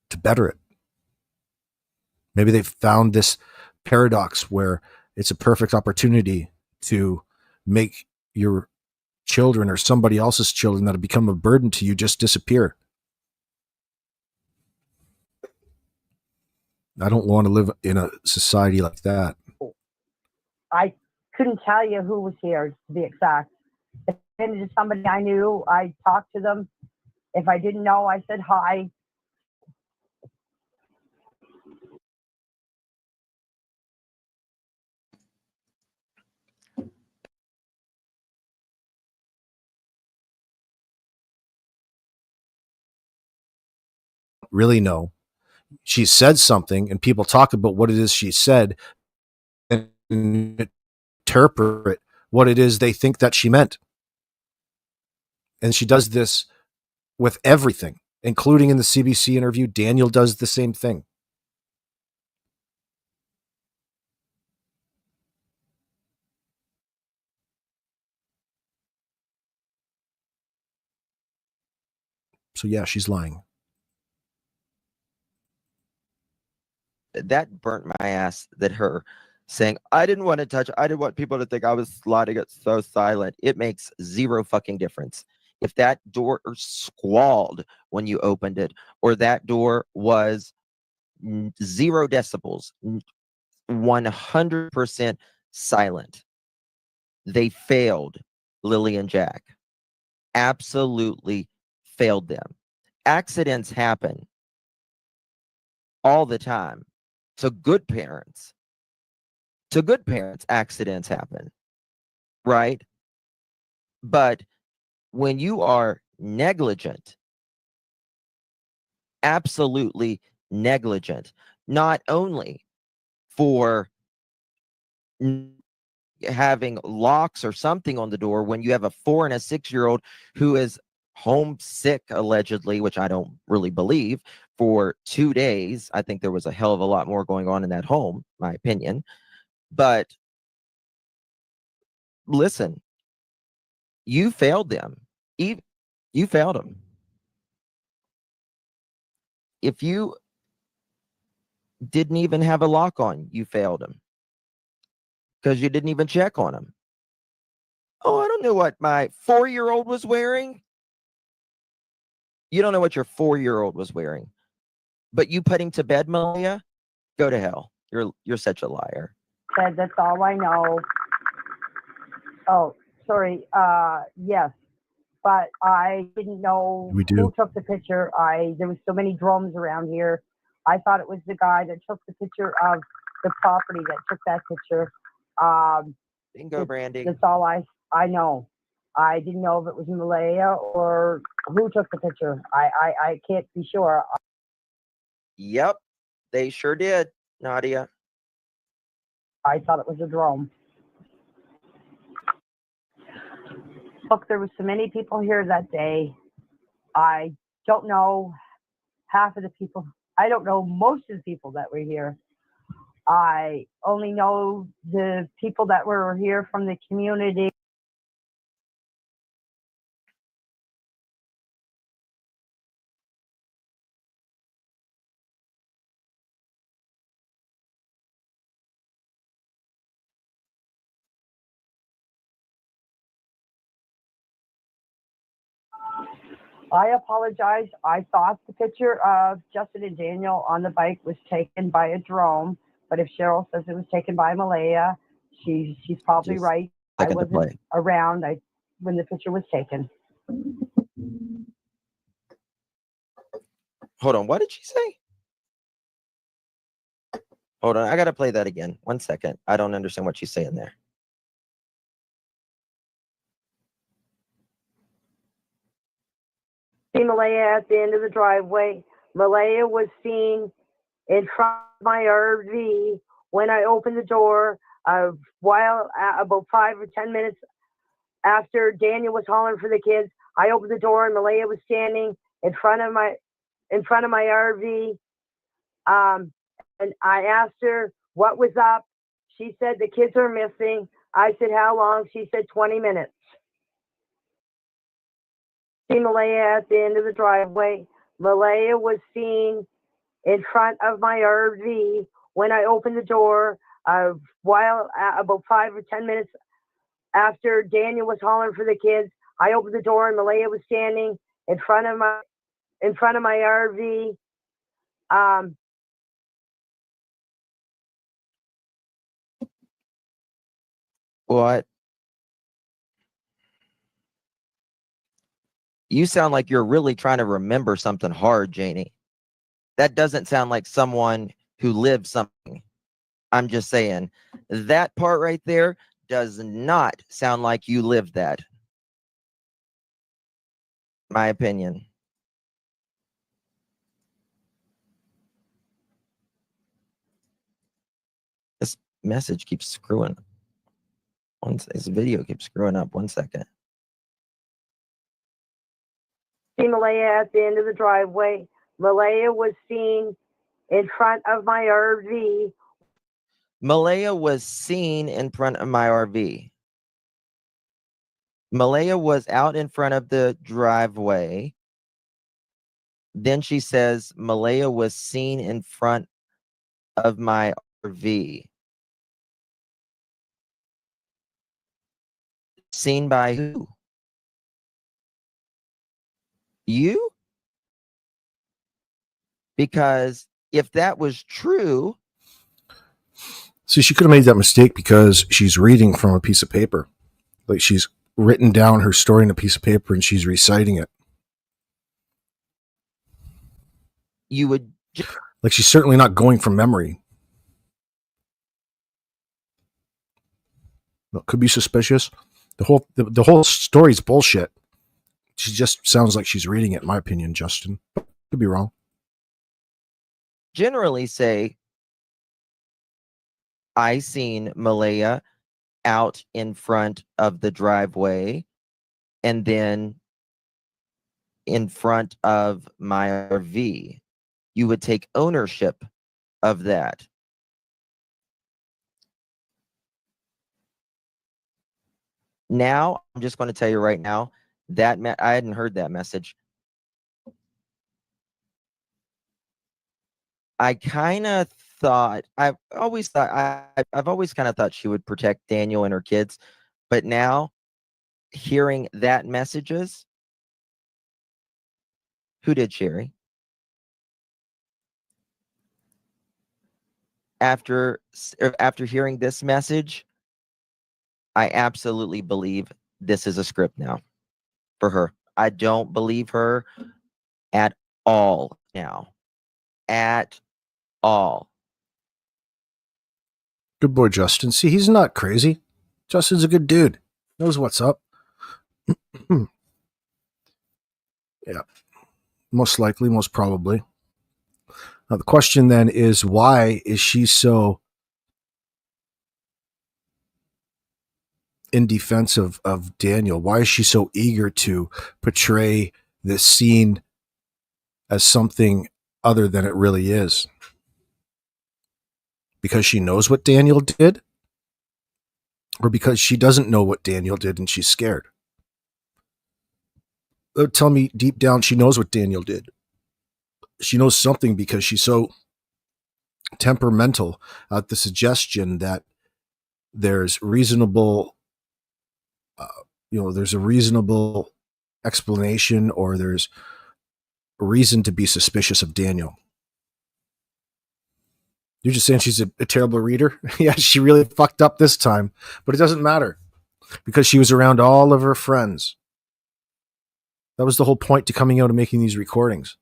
A: to better it. Maybe they've found this paradox where it's a perfect opportunity to make your children or somebody else's children that have become a burden to you just disappear. I don't want to live in a society like that.
C: I couldn't tell you who was here, to be exact. If it was somebody I knew, I talked to them. If I didn't know, I said hi.
A: Really know. She said something and people talk about what it is she said and interpret what it is they think that she meant. And she does this with everything, including in the CBC interview. Daniel does the same thing. So yeah, she's lying.
B: That burnt my ass, that her saying, I didn't want to touch, I didn't want people to think I was sliding it so silent. It makes zero fucking difference. If that door squalled when you opened it, or that door was 0 decibels, 100% silent, they failed Lily and Jack. Absolutely failed them. Accidents happen all the time. To good parents, accidents happen, right? But when you are negligent, absolutely negligent, not only for having locks or something on the door when you have a 4 and a 6-year-old who is homesick, allegedly, which I don't really believe, for 2 days. I think there was a hell of a lot more going on in that home, my opinion. But listen, you failed them. You failed them. If you didn't even have a lock on, you failed them because you didn't even check on them. Oh, I don't know what my 4-year-old was wearing. You don't know what your 4-year-old was wearing, but you put him to bed, Malia? Go to hell. You're such a liar.
C: Said that's all I know. Oh, sorry. Yes, but I didn't know who took the picture. There was so many drums around here. I thought it was the guy that took the picture of the property that took that picture.
B: Bingo, Brandy.
C: That's all I know. I didn't know if it was Malaya or who took the picture. I can't be sure.
B: Yep, they sure did, Nadia.
C: I thought it was a drone. Look, there was so many people here that day. I don't know half of the people. I don't know most of the people that were here. I only know the people that were here from the community. I apologize. I thought the picture of Justin and Daniel on the bike was taken by a drone, but if Cheryl says it was taken by Malaya, she's probably
B: Just
C: right. I
B: second to
C: wasn't
B: play.
C: around when the picture was taken.
B: Hold on, what did she say? Hold on, I gotta play that again. 1 second. I don't understand what she's saying there.
C: See Malaya at the end of the driveway. Malaya was seen in front of my RV when I opened the door. While about 5 or 10 minutes after Daniel was hollering for the kids, I opened the door and Malaya was standing in front of my RV. And I asked her what was up. She said the kids are missing. I said how long? She said 20 minutes. See Malaya at the end of the driveway. Malaya was seen in front of my RV when I opened the door. While about 5 or 10 minutes after Daniel was hollering for the kids, I opened the door and Malaya was standing in front of my RV.
B: What? You sound like you're really trying to remember something hard, Janie. That doesn't sound like someone who lived something. I'm just saying, that part right there does not sound like you lived that. My opinion. This message keeps screwing. This video keeps screwing up. 1 second.
C: See Malaya at the end of the driveway. Malaya was seen in front of my RV.
B: Malaya was seen in front of my RV. Malaya was out in front of the driveway. Then she says Malaya was seen in front of my RV. Seen by who? You? Because if that was true.
A: See, she could have made that mistake because she's reading from a piece of paper. Like she's written down her story in a piece of paper and she's reciting it.
B: You would.
A: Like she's certainly not going from memory. It could be suspicious. The whole story's bullshit. She just sounds like she's reading it, in my opinion, Justin. Could be wrong.
B: Generally say, I seen Malaya out in front of the driveway and then in front of my RV. You would take ownership of that. Now, I'm just going to tell you right now that I hadn't heard that message. I kind of thought, I've always kind of thought she would protect Daniel and her kids, but now hearing that messages, who did, Sherry? After hearing this message, I absolutely believe this is a script now for her. I don't believe her at all now. At all.
A: Good boy, Justin. See, he's not crazy. Justin's a good dude. Knows what's up. Yeah, most likely, most probably. Now, the question then is, why is she so in defense of Daniel? Why is she so eager to portray this scene as something other than it really is? Because she knows what Daniel did? Or because she doesn't know what Daniel did and she's scared? Tell me deep down she knows what Daniel did. She knows something because she's so temperamental at the suggestion that there's reasonable, there's a reasonable explanation, or there's a reason to be suspicious of Daniel. You're just saying she's a terrible reader? Yeah, she really fucked up this time, but it doesn't matter because she was around all of her friends. That was the whole point to coming out and making these recordings.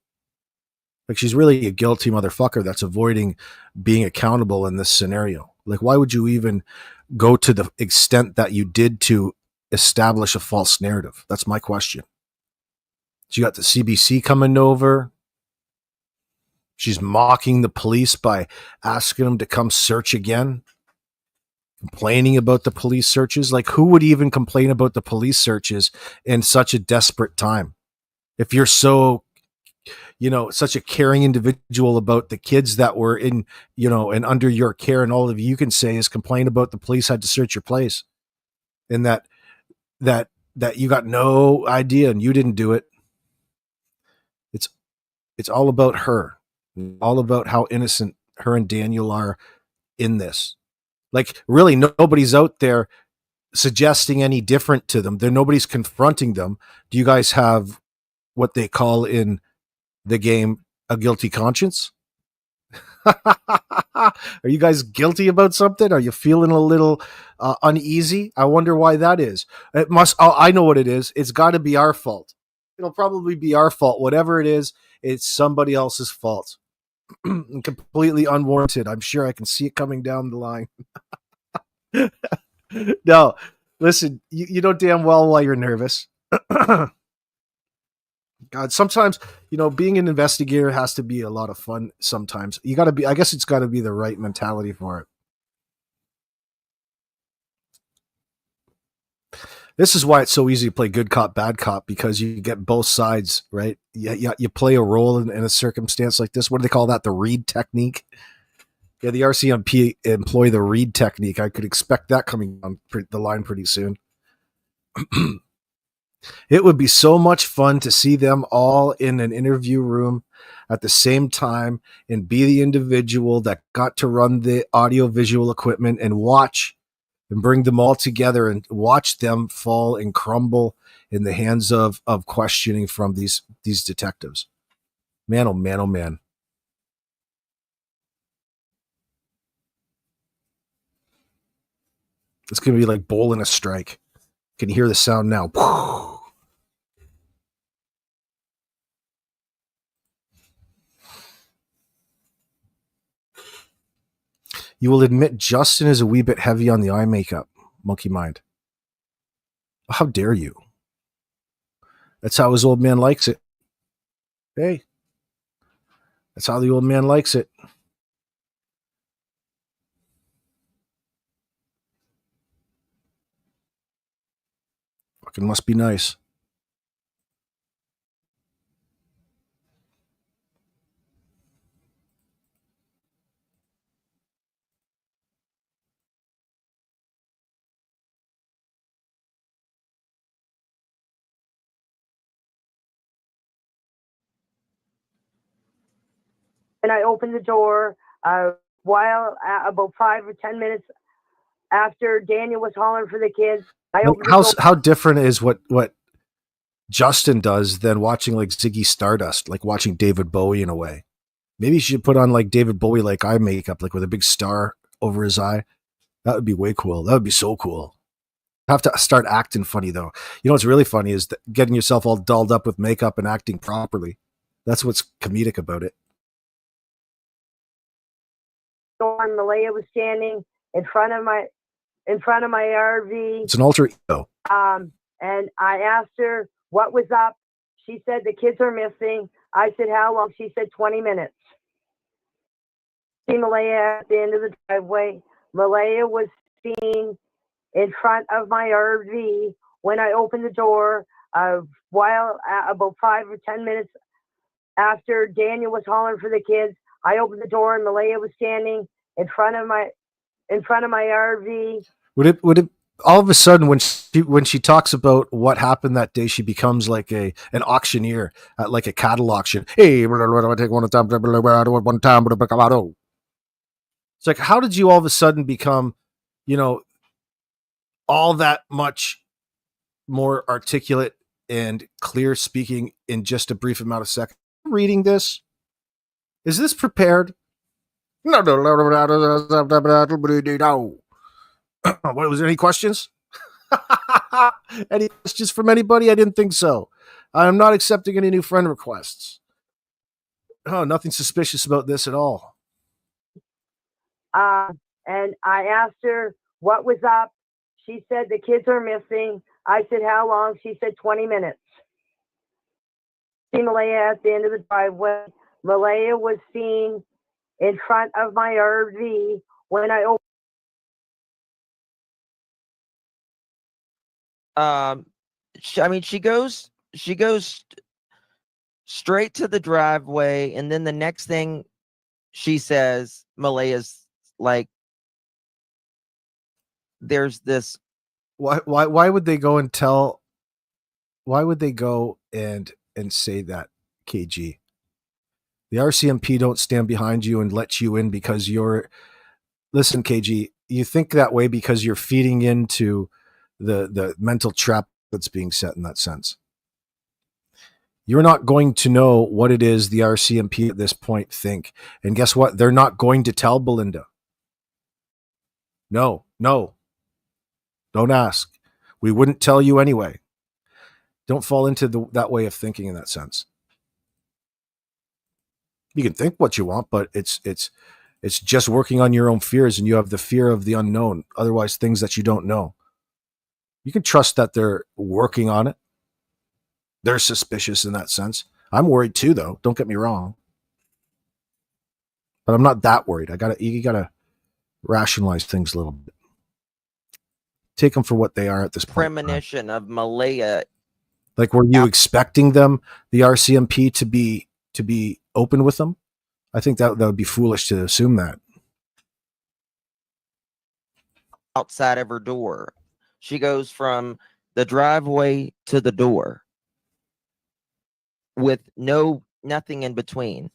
A: Like, she's really a guilty motherfucker that's avoiding being accountable in this scenario. Like, why would you even go to the extent that you did to establish a false narrative? That's my question. You got the CBC coming over. She's mocking the police by asking them to come search again, complaining about the police searches. Like, who would even complain about the police searches in such a desperate time? If you're so, such a caring individual about the kids that were in, and under your care, and all of you can say is complain about the police had to search your place, and that you got no idea and you didn't do it. It's all about her, all about how innocent her and Daniel are in this. Like, really, nobody's out there suggesting any different to them. Nobody's confronting them. Do you guys have what they call in the game a guilty conscience? Are you guys guilty about something? Are you feeling a little uneasy? I wonder why that is. It must. Oh, I know what it is. It's got to be our fault. It'll probably be our fault. Whatever it is, it's somebody else's fault. Completely unwarranted. I'm sure I can see it coming down the line. No, listen, you know damn well why you're nervous. God, sometimes, being an investigator has to be a lot of fun sometimes. I guess it's got to be the right mentality for it. This is why it's so easy to play good cop, bad cop, because you get both sides, right? You play a role in a circumstance like this. What do they call that? The read technique? Yeah, the RCMP employ the read technique. I could expect that coming on the line pretty soon. It would be so much fun to see them all in an interview room at the same time and be the individual that got to run the audio visual equipment and watch and bring them all together and watch them fall and crumble in the hands of questioning from these detectives. Man, oh man, oh man. It's going to be like bowling a strike. Can you hear the sound now? You will admit Justin is a wee bit heavy on the eye makeup, Monkey Mind. How dare you? That's how his old man likes it. Hey, that's how the old man likes it. Fucking must be nice.
C: And I opened the door while about 5 or 10 minutes after Daniel was hollering for the kids.
A: How different is what Justin does than watching like Ziggy Stardust, like watching David Bowie in a way? Maybe you should put on like David Bowie like eye makeup, like with a big star over his eye. That would be way cool. That would be so cool. Have to start acting funny though. What's really funny is getting yourself all dolled up with makeup and acting properly. That's what's comedic about it.
C: Malaya was standing in front of my RV.
A: It's an alter ego.
C: and I asked her what was up. She said the kids are missing. I said, how long? She said 20 minutes. See Malaya at the end of the driveway. Malaya was seen in front of my RV when I opened the door. While about 5 or 10 minutes after Daniel was hollering for the kids, I opened the door and Malaya was standing in front of my RV.
A: Would it all of a sudden when she talks about what happened that day, she becomes like an auctioneer at like a cattle auction. Hey, I take one time, one time. It's like, how did you all of a sudden become, all that much more articulate and clear speaking in just a brief amount of seconds? Reading this, is this prepared? No. What was there? Any questions? Any questions from anybody? I didn't think so. I'm not accepting any new friend requests. Oh, nothing suspicious about this at all.
C: And I asked her what was up. She said the kids are missing. I said, how long? She said 20 minutes. See Malaya at the end of the driveway. Malaya was seen in front of my RV when I opened.
B: She goes straight to the driveway, and then the next thing she says, Malaya's like, there's this.
A: Why would they go and tell? Why would they go and say that, KG? The RCMP don't stand behind you and let you in because you're. Listen, KG, you think that way because you're feeding into the mental trap that's being set in that sense. You're not going to know what it is the RCMP at this point think. And guess what? They're not going to tell Belinda. No. Don't ask. We wouldn't tell you anyway. Don't fall into that way of thinking in that sense. You can think what you want, but it's just working on your own fears, and you have the fear of the unknown. Otherwise, things that you don't know. You can trust that they're working on it. They're suspicious in that sense. I'm worried too, though. Don't get me wrong. But I'm not that worried. You gotta rationalize things a little bit. Take them for what they are at this point.
B: Premonition of Malaya.
A: Like, were you expecting them, the RCMP, to be open with them? I think that would be foolish to assume that.
B: Outside of her door. She goes from the driveway to the door with nothing in between.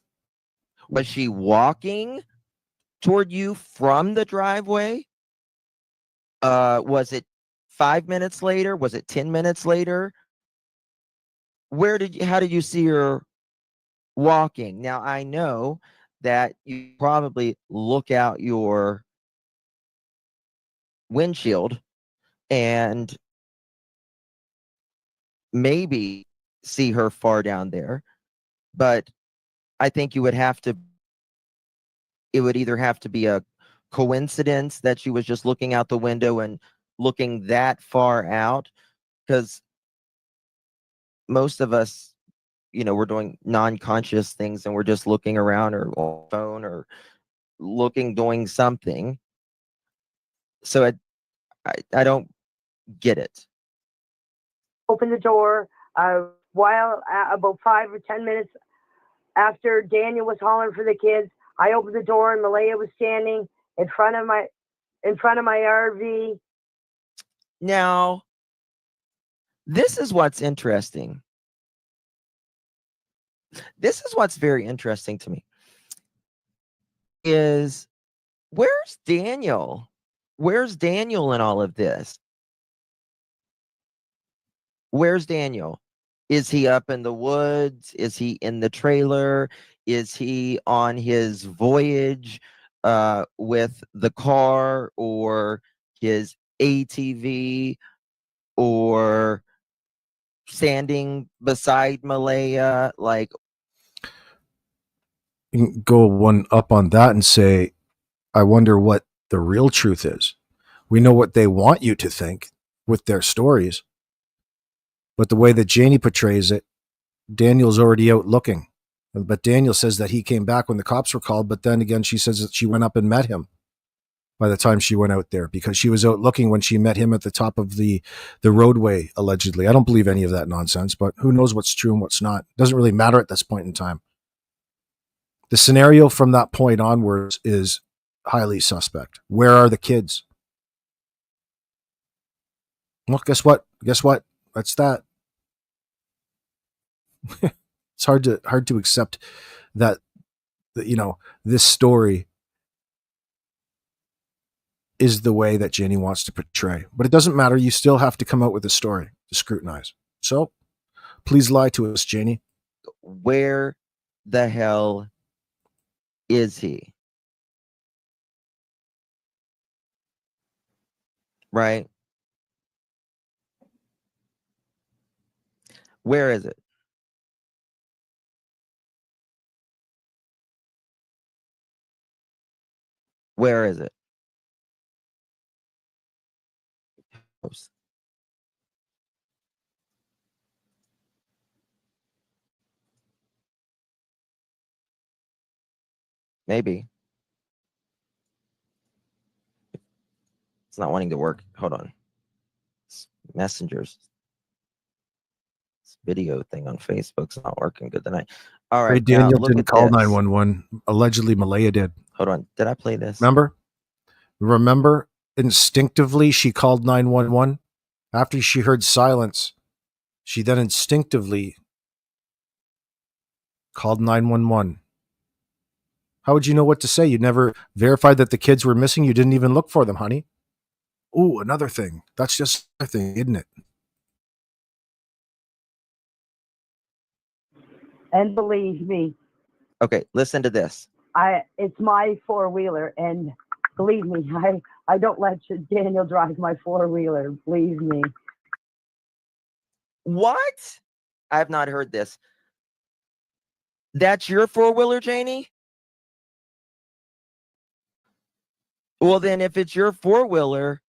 B: Was she walking toward you from the driveway? Was it 5 minutes later? Was it 10 minutes later? How did you see her walking? Now, I know that you probably look out your windshield and maybe see her far down there, but I think it would either have to be a coincidence that she was just looking out the window and looking that far out, because most of us, we're doing non-conscious things and we're just looking around or on the phone or doing something. So I don't get it.
C: Open the door. While about 5 or 10 minutes after Daniel was hollering for the kids, I opened the door and Malaya was standing in front of my RV.
B: Now, this is what's interesting. This is what's very interesting to me. Is where's Daniel? Where's Daniel in all of this? Where's Daniel? Is he up in the woods? Is he in the trailer? Is he on his voyage with the car or his ATV, or standing beside Malaya? Like,
A: you can go one up on that and say, I wonder what the real truth is. We know what they want you to think with their stories. But the way that Janie portrays it, Daniel's already out looking. But Daniel says that he came back when the cops were called. But then again, she says that she went up and met him by the time she went out there, because she was out looking when she met him at the top of the roadway, allegedly. I don't believe any of that nonsense, but who knows what's true and what's not. It doesn't really matter at this point in time. The scenario from that point onwards is highly suspect. Where are the kids? Well, guess what? That's that. It's hard to accept that, this story is the way that Janie wants to portray. But it doesn't matter. You still have to come out with a story to scrutinize. So please lie to us, Janie.
B: Where the hell is he? Right? Where is it? Where is it? Oops. Maybe. It's not wanting to work. Hold on. It's messengers. This video thing on Facebook's not working good tonight. All right.
A: Daniel
B: look
A: didn't
B: at
A: call
B: this.
A: 911. Allegedly, Malaya did.
B: Hold on. Did I play this?
A: Remember, instinctively, she called 911. After she heard silence, she then instinctively called 911. How would you know what to say? You never verified that the kids were missing. You didn't even look for them, honey. Oh, another thing. That's just a thing, isn't it?
C: And believe me,
B: Okay, listen to this.
C: it's my four-wheeler, and believe me, I don't let Daniel drive my four-wheeler. Believe me.
B: What? I have not heard this. That's your four-wheeler, Janie? Well, then if it's your four-wheeler,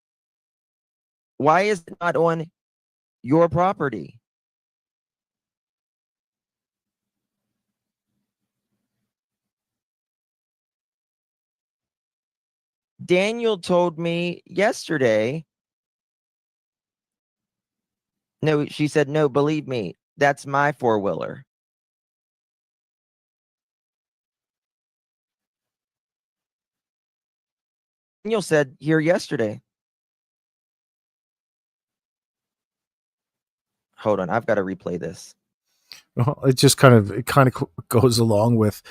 B: why is it not on your property? Daniel told me yesterday. No, she said, no, believe me, that's my four-wheeler. Daniel said here yesterday. Hold on, I've got to replay this.
A: Well, it just kind of goes along with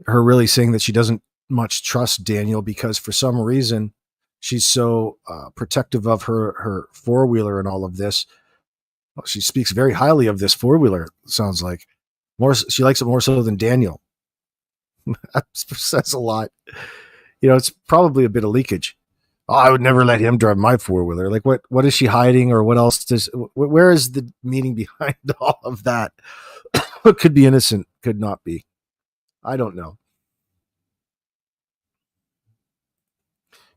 A: her really saying that she doesn't much trust Daniel, because for some reason she's so protective of her four-wheeler and all of this. Well, she speaks very highly of this four-wheeler. Sounds like she likes it more so than Daniel. That says a lot. It's probably a bit of leakage. Oh, I would never let him drive my four-wheeler. Like, what is she hiding, or what else where is the meaning behind all of that? It could be innocent, could not be. I don't know.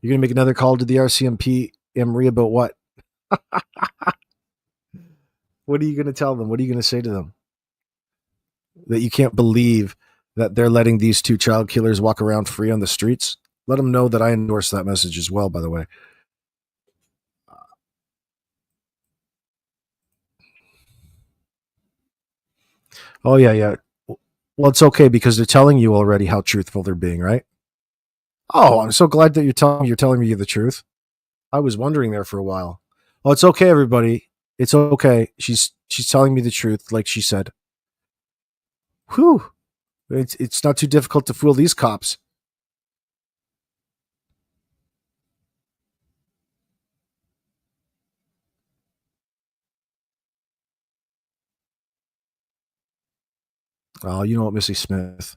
A: You're going to make another call to the RCMP, Emery, about what? What are you going to tell them? What are you going to say to them? That you can't believe that they're letting these two child killers walk around free on the streets? Let them know that I endorse that message as well, by the way. Oh, yeah. Well, it's okay, because they're telling you already how truthful they're being, right? Oh, I'm so glad that you're telling me the truth. I was wondering there for a while. Oh, it's okay, everybody. It's okay. She's telling me the truth, like she said. Whew. It's not too difficult to fool these cops. Oh, you know what, Missy Smith.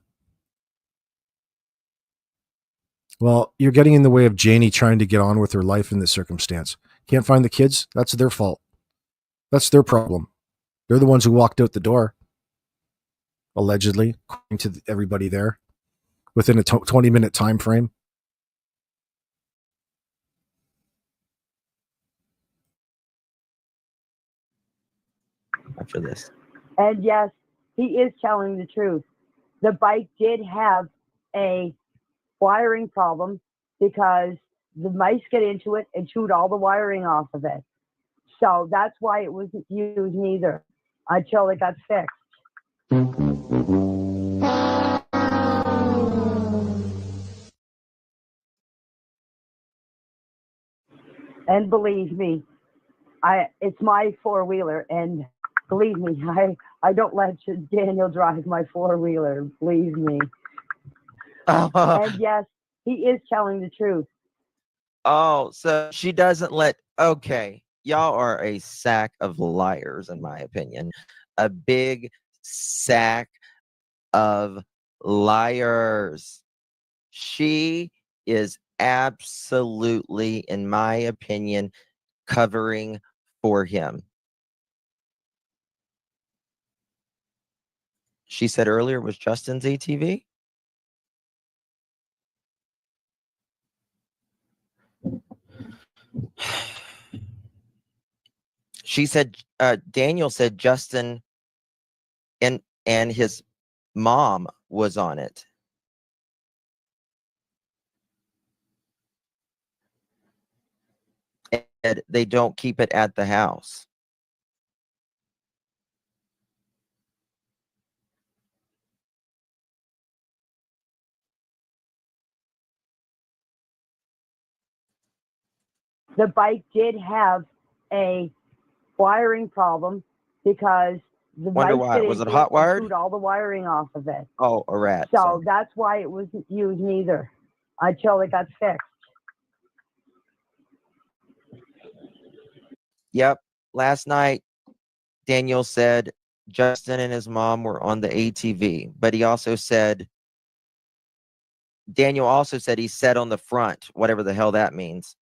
A: Well, you're getting in the way of Janie trying to get on with her life in this circumstance. Can't find the kids? That's their fault. That's their problem. They're the ones who walked out the door, allegedly, according to everybody there, within a 20-minute time frame.
B: after this.
C: And yes, he is telling the truth. The bike did have a wiring problem because the mice get into it and chewed all the wiring off of it. So that's why it wasn't used neither until it got fixed. And believe me, it's my four-wheeler, and believe me, I don't let Daniel drive my four-wheeler. Believe me. And yes, he is telling the truth.
B: Oh, so she doesn't let. Okay, y'all are a sack of liars, in my opinion. A big sack of liars. She is absolutely, in my opinion, covering for him. She said earlier it was Justin's ATV. She said, Daniel said Justin and his mom was on it. And they don't keep it at the house.
C: The bike did have a wiring problem because the
B: Wonder
C: mice
B: why.
C: get
B: Was it
C: into
B: hot
C: and
B: wired?
C: chewed all the wiring off of it.
B: Oh, a rat.
C: So that's why it wasn't used neither until it got fixed.
B: Yep. Last night, Daniel said Justin and his mom were on the ATV, but he also said, Daniel also said he sat on the front, whatever the hell that means.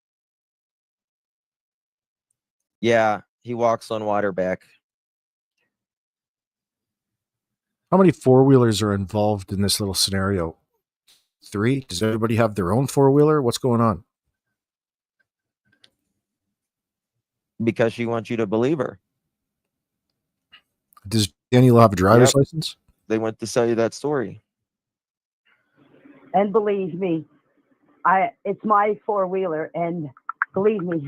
B: Yeah, he walks on water back.
A: How many four-wheelers are involved in this little scenario? 3? Does everybody have their own four-wheeler? What's going on?
B: Because she wants you to believe her.
A: Does Daniel have a driver's license?
B: They went to sell you that story.
C: And believe me, it's my four-wheeler, and believe me,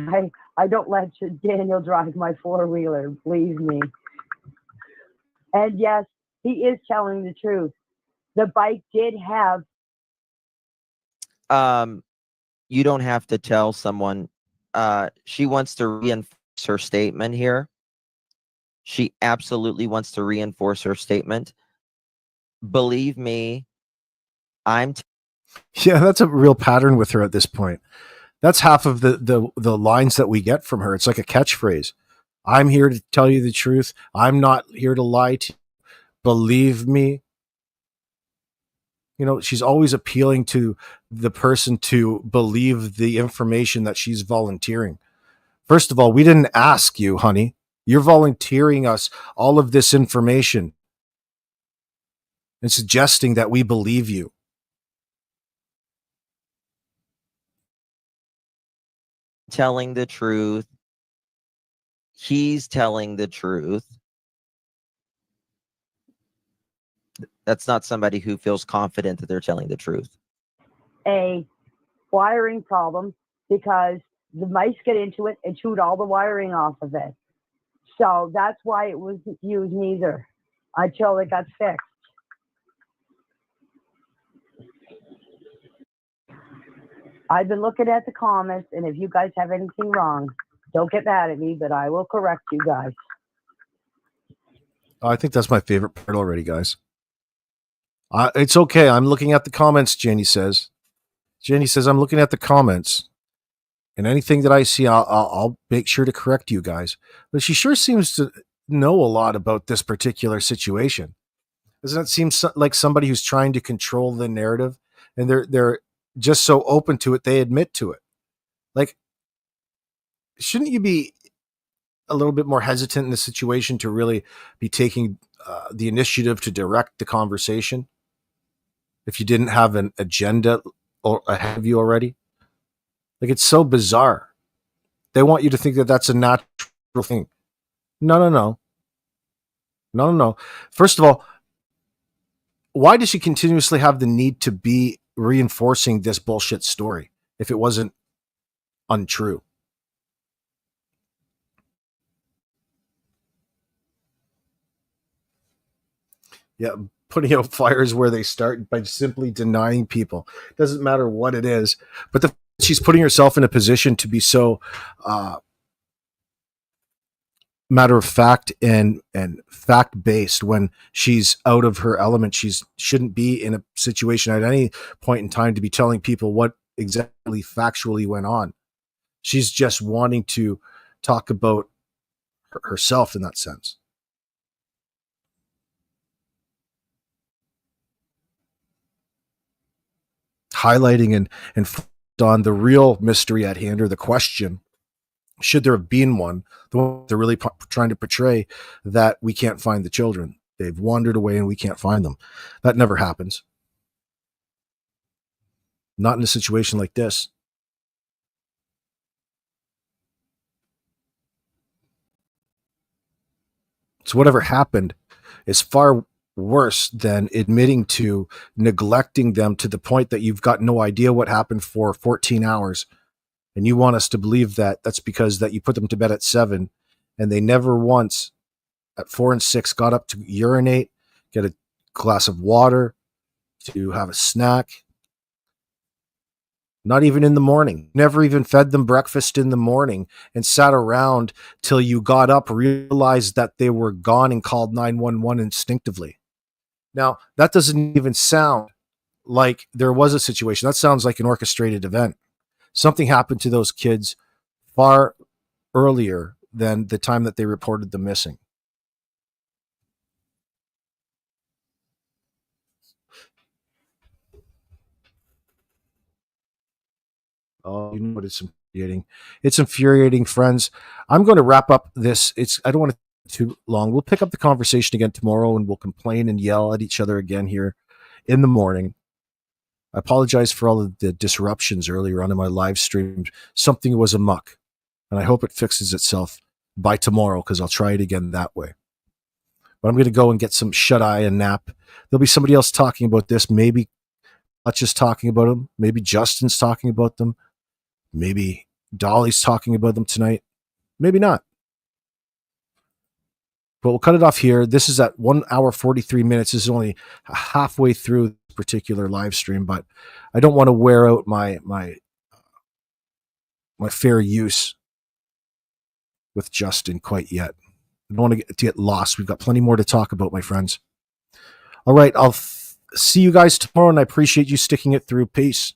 C: I don't let Daniel drive my four-wheeler. Believe me. And yes, he is telling the truth. The bike did have.
B: You don't have to tell someone. She wants to reinforce her statement here. She absolutely wants to reinforce her statement. Believe me,
A: Yeah, that's a real pattern with her at this point. That's half of the lines that we get from her. It's like a catchphrase. I'm here to tell you the truth. I'm not here to lie to you. Believe me. You know, she's always appealing to the person to believe the information that she's volunteering. First of all, we didn't ask you, honey. You're volunteering us all of this information and suggesting that we believe you.
B: telling the truth. He's telling the truth. That's not somebody who feels confident that they're telling the truth.
C: A wiring problem because the mice get into it and chewed all the wiring off of it. So that's why it wasn't used neither until it got fixed. I've been looking at the comments, and if you guys have anything wrong, don't get mad at me, but I will correct you guys.
A: I think that's my favorite part already, guys. It's okay. I'm looking at the comments, Jenny says. Jenny says, I'm looking at the comments. And anything that I see, I'll make sure to correct you guys. But she sure seems to know a lot about this particular situation. Doesn't it seem like somebody who's trying to control the narrative? And they're just so open to it, they admit to it. Like, shouldn't you be a little bit more hesitant in this situation to really be taking the initiative to direct the conversation if you didn't have an agenda ahead of you already? Like, it's so bizarre. They want you to think that that's a natural thing. No. No. First of all, why does she continuously have the need to be reinforcing this bullshit story if it wasn't untrue? Yeah, putting out fires where they start by simply denying people. Doesn't matter what it is, but she's putting herself in a position to be so matter of fact and fact based when she's out of her element. She shouldn't be in a situation at any point in time to be telling people what exactly factually went on. She's just wanting to talk about herself in that sense. Highlighting and on the real mystery at hand, or the question, should there have been one, the one they're really trying to portray, that we can't find the children. They've wandered away and we can't find them. That never happens. Not in a situation like this. So whatever happened is far worse than admitting to neglecting them to the point that you've got no idea what happened for 14 hours. And you want us to believe that that's because that you put them to bed at 7 and they never once at 4 and 6 got up to urinate, get a glass of water, to have a snack. Not even in the morning. Never even fed them breakfast in the morning and sat around till you got up, realized that they were gone and called 911 instinctively. Now, that doesn't even sound like there was a situation. That sounds like an orchestrated event. Something happened to those kids far earlier than the time that they reported them missing. Oh, you know what? It's infuriating. It's infuriating, friends. I'm going to wrap up this. I don't want to too long. We'll pick up the conversation again tomorrow and we'll complain and yell at each other again here in the morning. I apologize for all of the disruptions earlier on in my live stream. Something was amok, and I hope it fixes itself by tomorrow, because I'll try it again that way. But I'm going to go and get some shut-eye and nap. There'll be somebody else talking about this. Maybe not just talking about them. Maybe Justin's talking about them. Maybe Dolly's talking about them tonight. Maybe not. But we'll cut it off here. This is at 1 hour, 43 minutes. This is only halfway through this particular live stream, but I don't want to wear out my fair use with Justin quite yet. I don't want to get lost. We've got plenty more to talk about, my friends. All right. I'll see you guys tomorrow, and I appreciate you sticking it through. Peace.